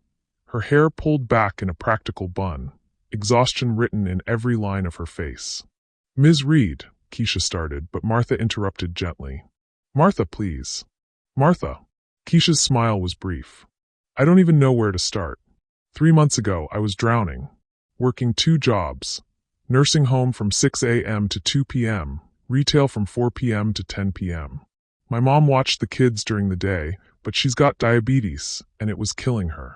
Her hair pulled back in a practical bun, exhaustion written in every line of her face. Ms. Reed, Keisha started, but Martha interrupted gently. Martha, please. Martha. Keisha's smile was brief. I don't even know where to start. 3 months ago, I was drowning, working 2 jobs. Nursing home from 6 a.m. to 2 p.m., retail from 4 p.m. to 10 p.m. My mom watched the kids during the day, but she's got diabetes, and it was killing her.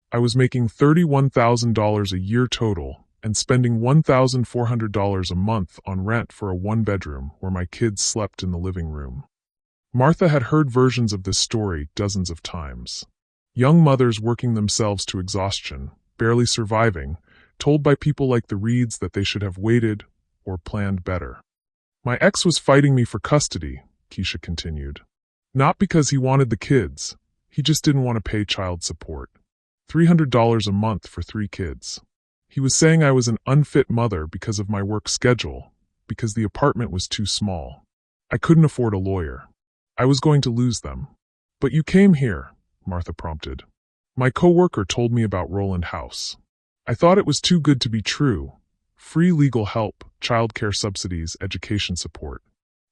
I was making $31,000 a year total, and spending $1,400 a month on rent for a 1-bedroom where my kids slept in the living room. Martha had heard versions of this story dozens of times. Young mothers working themselves to exhaustion, barely surviving, told by people like the Reeds that they should have waited or planned better. My ex was fighting me for custody, Keisha continued. Not because he wanted the kids, he just didn't want to pay child support. $300 a month for 3 kids. He was saying I was an unfit mother because of my work schedule, because the apartment was too small. I couldn't afford a lawyer. I was going to lose them. But you came here, Martha prompted. My coworker told me about Roland House. I thought it was too good to be true. Free legal help, childcare subsidies, education support.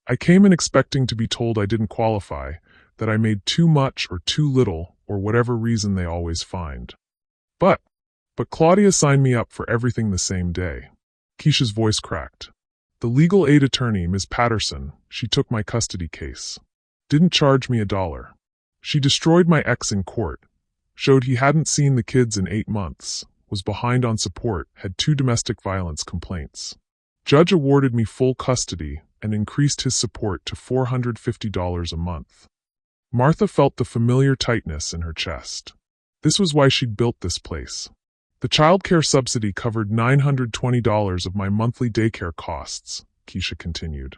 I came in expecting to be told I didn't qualify, that I made too much or too little, or whatever reason they always find. But Claudia signed me up for everything the same day. Keisha's voice cracked. The legal aid attorney, Ms. Patterson, she took my custody case. Didn't charge me $1. She destroyed my ex in court, showed he hadn't seen the kids in 8 months, was behind on support, had 2 domestic violence complaints. Judge awarded me full custody and increased his support to $450 a month. Martha felt the familiar tightness in her chest. This was why she'd built this place. The childcare subsidy covered $920 of my monthly daycare costs, Keisha continued.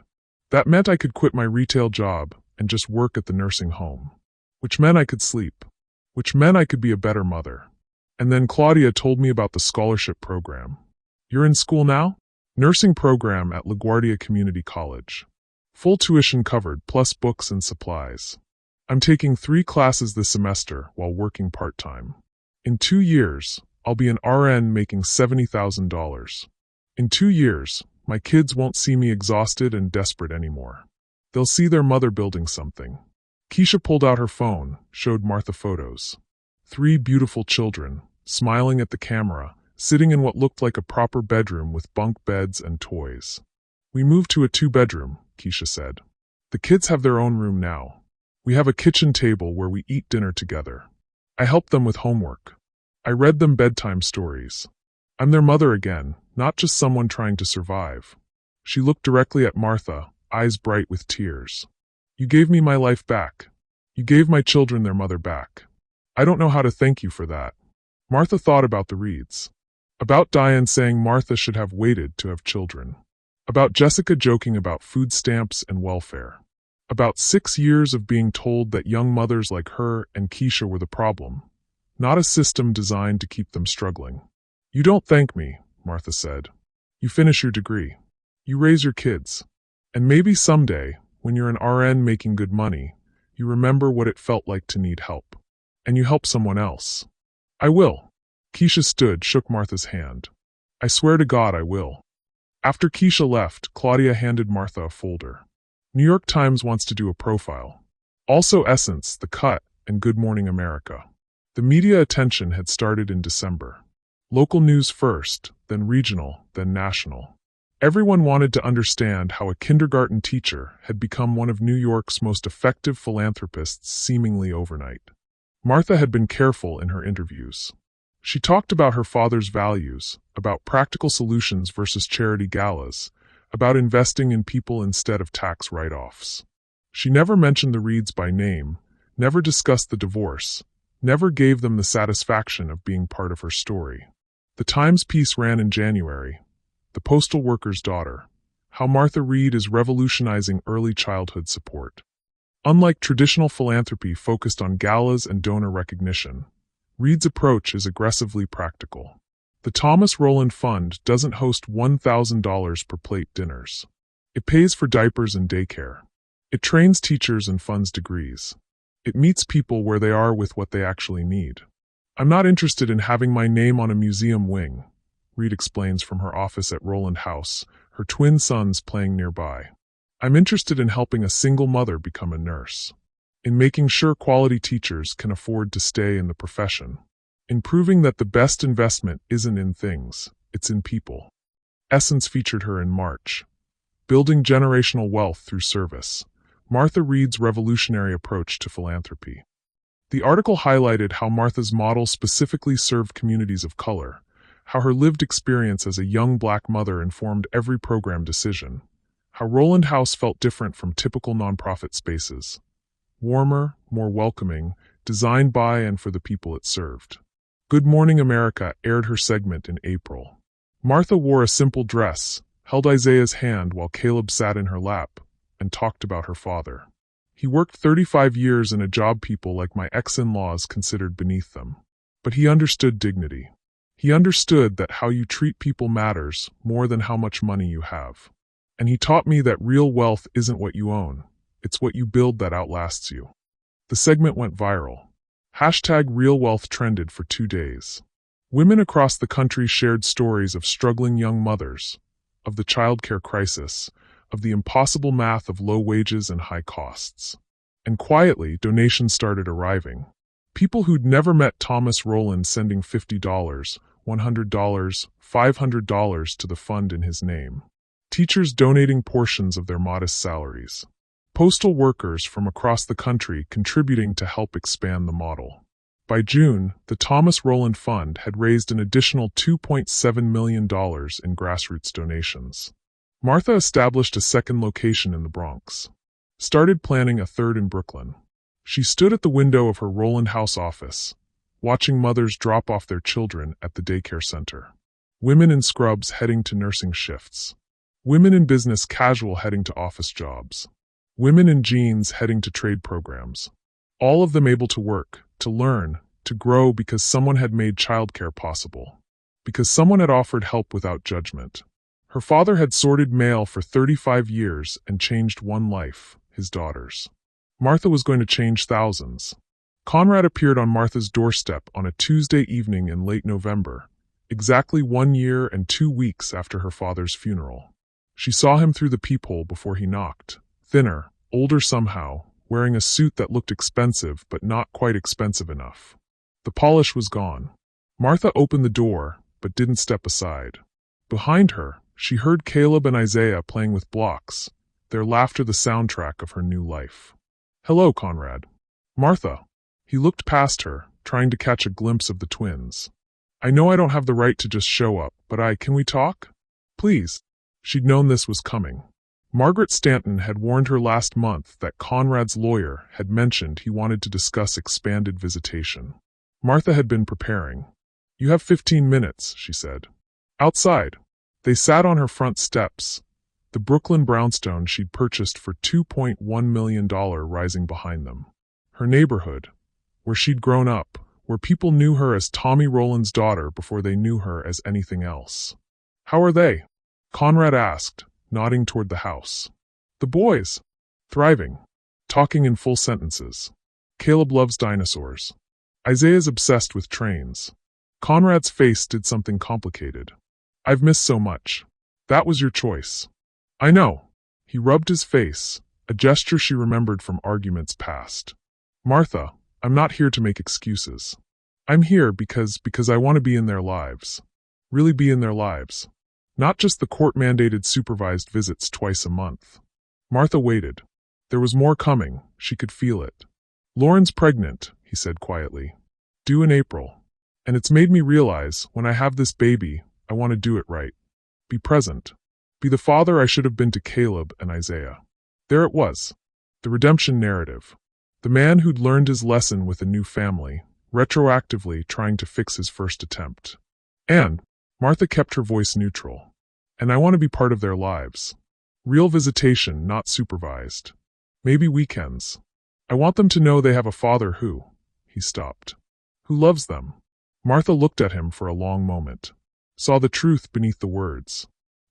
That meant I could quit my retail job and just work at the nursing home. Which meant I could sleep. Which meant I could be a better mother. And then Claudia told me about the scholarship program. You're in school now? Nursing program at LaGuardia Community College. Full tuition covered, plus books and supplies. I'm taking 3 classes this semester while working part-time. In 2 years, I'll be an RN making $70,000. In 2 years, my kids won't see me exhausted and desperate anymore. They'll see their mother building something. Keisha pulled out her phone, showed Martha photos. 3 beautiful children, smiling at the camera, sitting in what looked like a proper bedroom with bunk beds and toys. We moved to a 2-bedroom, Keisha said. The kids have their own room now. We have a kitchen table where we eat dinner together. I help them with homework. I read them bedtime stories. I'm their mother again, not just someone trying to survive. She looked directly at Martha, eyes bright with tears. You gave me my life back. You gave my children their mother back. I don't know how to thank you for that. Martha thought about the Reeds. About Diane saying Martha should have waited to have children. About Jessica joking about food stamps and welfare. About 6 years of being told that young mothers like her and Keisha were the problem, not a system designed to keep them struggling. You don't thank me, Martha said. You finish your degree. You raise your kids. And maybe someday, when you're an RN making good money, you remember what it felt like to need help. And you help someone else. I will. Keisha stood, shook Martha's hand. I swear to God I will. After Keisha left, Claudia handed Martha a folder. New York Times wants to do a profile. Also Essence, The Cut, and Good Morning America. The media attention had started in December. Local news first, then regional, then national. Everyone wanted to understand how a kindergarten teacher had become one of New York's most effective philanthropists seemingly overnight. Martha had been careful in her interviews. She talked about her father's values, about practical solutions versus charity galas, about investing in people instead of tax write-offs. She never mentioned the Reeds by name, never discussed the divorce, never gave them the satisfaction of being part of her story. The Times piece ran in January. The Postal Worker's Daughter. How Martha Reed is revolutionizing early childhood support. Unlike traditional philanthropy focused on galas and donor recognition, Reed's approach is aggressively practical. The Thomas Rowland Fund doesn't host $1,000 per plate dinners. It pays for diapers and daycare. It trains teachers and funds degrees. It meets people where they are with what they actually need. I'm not interested in having my name on a museum wing, Reed explains from her office at Rowland House, her twin sons playing nearby. I'm interested in helping a single mother become a nurse. In making sure quality teachers can afford to stay in the profession. In proving that the best investment isn't in things, it's in people. Essence featured her in March. Building generational wealth through service. Martha Reed's revolutionary approach to philanthropy. The article highlighted how Martha's model specifically served communities of color, how her lived experience as a young black mother informed every program decision, how Rowland House felt different from typical nonprofit spaces. Warmer, more welcoming, designed by and for the people it served. Good Morning America aired her segment in April. Martha wore a simple dress, held Isaiah's hand while Caleb sat in her lap, and talked about her father. He worked 35 years in a job people like my ex-in-laws considered beneath them. But he understood dignity. He understood that how you treat people matters more than how much money you have. And he taught me that real wealth isn't what you own, it's what you build that outlasts you. The segment went viral. #RealWealth trended for 2 days. Women across the country shared stories of struggling young mothers, of the childcare crisis, of the impossible math of low wages and high costs. And quietly, donations started arriving. People who'd never met Thomas Rowland sending $50, $100, $500 to the fund in his name. Teachers donating portions of their modest salaries. Postal workers from across the country contributing to help expand the model. By June, the Thomas Rowland Fund had raised an additional $2.7 million in grassroots donations. Martha established a second location in the Bronx. Started planning a third in Brooklyn. She stood at the window of her Roland House office, watching mothers drop off their children at the daycare center. Women in scrubs heading to nursing shifts. Women in business casual heading to office jobs. Women in jeans heading to trade programs. All of them able to work, to learn, to grow because someone had made childcare possible. Because someone had offered help without judgment. Her father had sorted mail for 35 years and changed one life, his daughter's. Martha was going to change thousands. Conrad appeared on Martha's doorstep on a Tuesday evening in late November, exactly 1 year and 2 weeks after her father's funeral. She saw him through the peephole before he knocked, thinner, older somehow, wearing a suit that looked expensive but not quite expensive enough. The polish was gone. Martha opened the door, but didn't step aside. Behind her, she heard Caleb and Isaiah playing with blocks, their laughter the soundtrack of her new life. "Hello, Conrad." "Martha." He looked past her, trying to catch a glimpse of the twins. "I know I don't have the right to just show up, but can we talk? Please." She'd known this was coming. Margaret Stanton had warned her last month that Conrad's lawyer had mentioned he wanted to discuss expanded visitation. Martha had been preparing. "You have 15 minutes, she said. "Outside." They sat on her front steps, the Brooklyn brownstone she'd purchased for $2.1 million rising behind them. Her neighborhood, where she'd grown up, where people knew her as Tommy Rowland's daughter before they knew her as anything else. "How are they?" Conrad asked, nodding toward the house. "The boys. Thriving. Talking in full sentences. Caleb loves dinosaurs. Isaiah's obsessed with trains." Conrad's face did something complicated. "I've missed so much." "That was your choice." "I know." He rubbed his face, a gesture she remembered from arguments past. "Martha, I'm not here to make excuses. I'm here because I want to be in their lives. Really be in their lives. Not just the court-mandated supervised visits twice a month." Martha waited. There was more coming, she could feel it. "Lauren's pregnant," he said quietly. "Due in April. And it's made me realize, when I have this baby, I want to do it right. Be present. Be the father I should have been to Caleb and Isaiah." There it was. The redemption narrative. The man who'd learned his lesson with a new family, retroactively trying to fix his first attempt. "And," Martha kept her voice neutral, "and I want to be part of their lives. Real visitation, not supervised. Maybe weekends. I want them to know they have a father who," he stopped, "who loves them." Martha looked at him for a long moment, saw the truth beneath the words.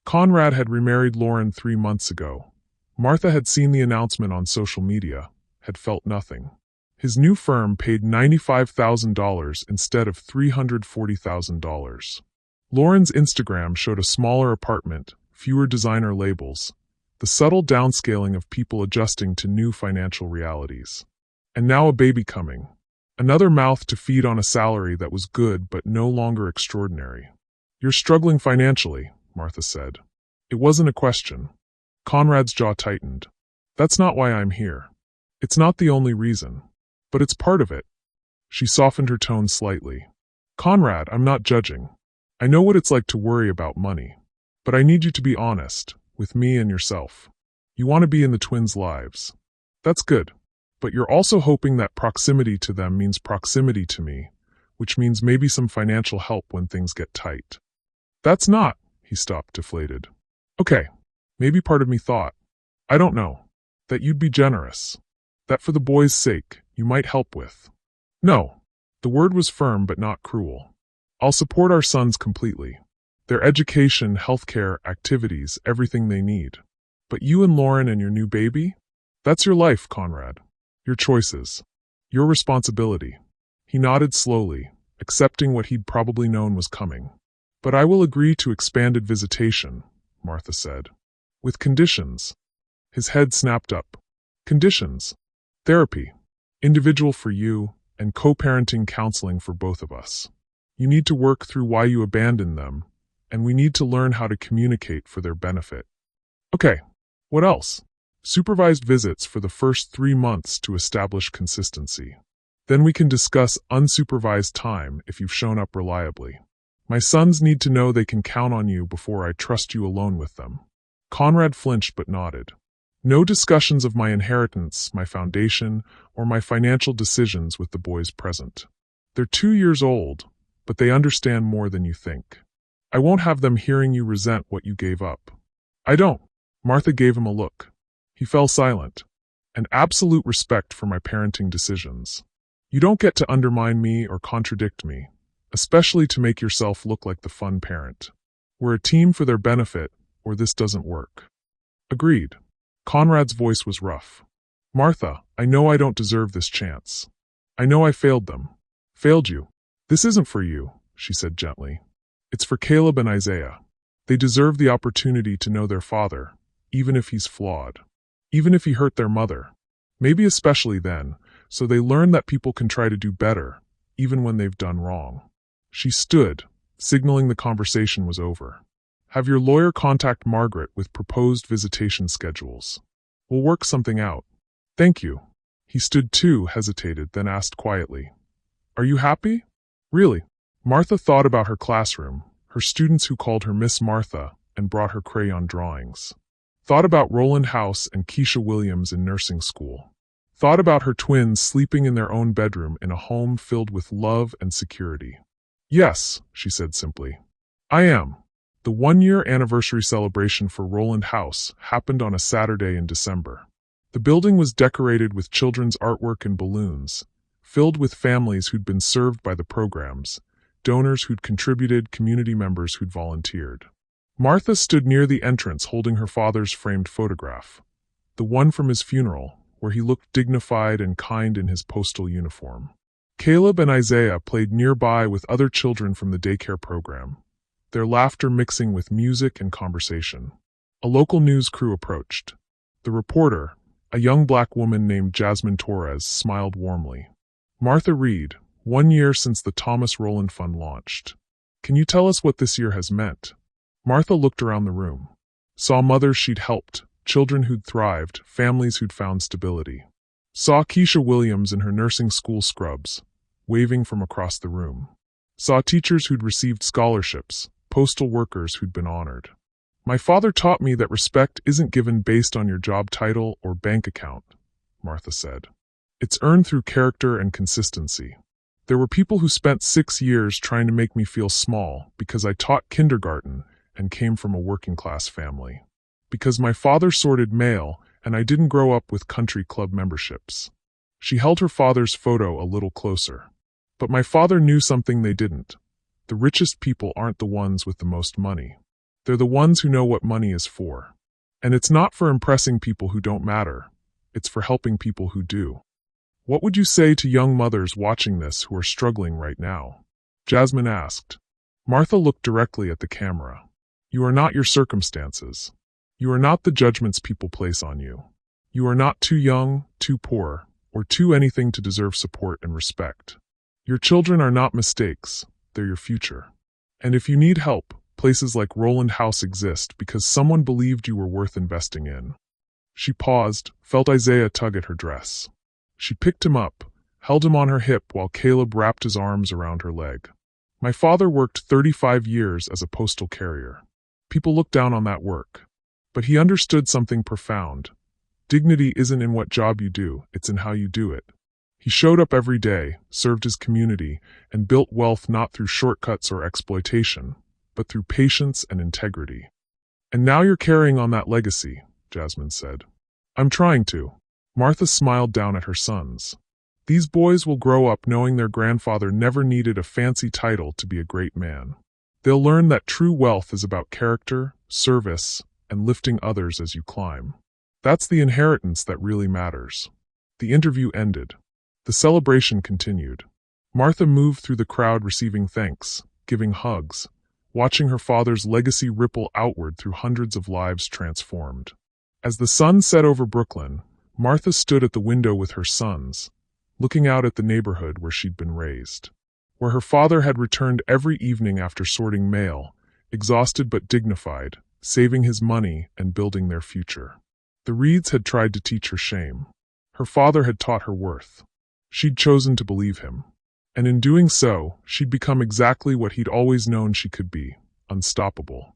Conrad had remarried Lauren 3 months ago. Martha had seen the announcement on social media, had felt nothing. His new firm paid $95,000 instead of $340,000. Lauren's Instagram showed a smaller apartment, fewer designer labels, the subtle downscaling of people adjusting to new financial realities. And now a baby coming. Another mouth to feed on a salary that was good but no longer extraordinary. "You're struggling financially," Martha said. It wasn't a question. Conrad's jaw tightened. "That's not why I'm here. It's not the only reason. But it's part of it." She softened her tone slightly. "Conrad, I'm not judging. I know what it's like to worry about money. But I need you to be honest, with me and yourself. You want to be in the twins' lives. That's good. But you're also hoping that proximity to them means proximity to me, which means maybe some financial help when things get tight." "That's not," he stopped, deflated. "Okay, maybe part of me thought, I don't know, that you'd be generous. That for the boys' sake, you might help with." "No." The word was firm but not cruel. "I'll support our sons completely. Their education, healthcare, activities, everything they need. But you and Lauren and your new baby? That's your life, Conrad. Your choices. Your responsibility." He nodded slowly, accepting what he'd probably known was coming. "But I will agree to expanded visitation," Martha said. "With conditions." His head snapped up. "Conditions. Therapy. Individual for you, and co-parenting counseling for both of us. You need to work through why you abandoned them, and we need to learn how to communicate for their benefit." "Okay. What else?" "Supervised visits for the first 3 months to establish consistency. Then we can discuss unsupervised time if you've shown up reliably. My sons need to know they can count on you before I trust you alone with them." Conrad flinched but nodded. "No discussions of my inheritance, my foundation, or my financial decisions with the boys present. They're 2 years old, but they understand more than you think. I won't have them hearing you resent what you gave up. I don't. Martha gave him a look. He fell silent. An absolute respect for my parenting decisions. You don't get to undermine me or contradict me, especially to make yourself look like the fun parent. We're a team for their benefit, or this doesn't work. Agreed. Conrad's voice was rough. Martha, I know I don't deserve this chance. I know I failed them. Failed you. This isn't for you, she said gently. It's for Caleb and Isaiah. They deserve the opportunity to know their father, even if he's flawed. Even if he hurt their mother. Maybe especially then, so they learn that people can try to do better, even when they've done wrong. She stood, signaling the conversation was over. Have your lawyer contact Margaret with proposed visitation schedules. We'll work something out. Thank you. He stood too, hesitated, then asked quietly. Are you happy? Really? Martha thought about her classroom, her students who called her Miss Martha and brought her crayon drawings. Thought about Roland House and Keisha Williams in nursing school. Thought about her twins sleeping in their own bedroom in a home filled with love and security. Yes, she said simply. I am. The 1-year anniversary celebration for Roland House happened on a Saturday in December. The building was decorated with children's artwork and balloons, filled with families who'd been served by the programs, donors who'd contributed, community members who'd volunteered. Martha stood near the entrance holding her father's framed photograph, the one from his funeral, where he looked dignified and kind in his postal uniform. Caleb and Isaiah played nearby with other children from the daycare program, their laughter mixing with music and conversation. A local news crew approached. The reporter, a young black woman named Jasmine Torres, smiled warmly. Martha Reed, 1 year since the Thomas Rowland Fund launched. Can you tell us what this year has meant? Martha looked around the room. Saw mothers she'd helped, children who'd thrived, families who'd found stability. Saw Keisha Williams in her nursing school scrubs, waving from across the room. Saw teachers who'd received scholarships, postal workers who'd been honored. My father taught me that respect isn't given based on your job title or bank account, Martha said. It's earned through character and consistency. There were people who spent 6 years trying to make me feel small because I taught kindergarten and came from a working-class family. Because my father sorted mail and I didn't grow up with country club memberships. She held her father's photo a little closer. But my father knew something they didn't. The richest people aren't the ones with the most money. They're the ones who know what money is for. And it's not for impressing people who don't matter. It's for helping people who do. What would you say to young mothers watching this who are struggling right now? Jasmine asked. Martha looked directly at the camera. You are not your circumstances. You are not the judgments people place on you. You are not too young, too poor, or too anything to deserve support and respect. Your children are not mistakes, they're your future. And if you need help, places like Roland House exist because someone believed you were worth investing in. She paused, felt Isaiah tug at her dress. She picked him up, held him on her hip while Caleb wrapped his arms around her leg. My father worked 35 years as a postal carrier. People look down on that work. But he understood something profound. Dignity isn't in what job you do, it's in how you do it. He showed up every day, served his community, and built wealth not through shortcuts or exploitation, but through patience and integrity. And now you're carrying on that legacy, Jasmine said. I'm trying to. Martha smiled down at her sons. These boys will grow up knowing their grandfather never needed a fancy title to be a great man. They'll learn that true wealth is about character, service, and lifting others as you climb. That's the inheritance that really matters. The interview ended. The celebration continued. Martha moved through the crowd receiving thanks, giving hugs, watching her father's legacy ripple outward through hundreds of lives transformed. As the sun set over Brooklyn, Martha stood at the window with her sons, looking out at the neighborhood where she'd been raised, where her father had returned every evening after sorting mail, exhausted but dignified, saving his money and building their future. The Reeds had tried to teach her shame. Her father had taught her worth. She'd chosen to believe him. And in doing so, she'd become exactly what he'd always known she could be, unstoppable.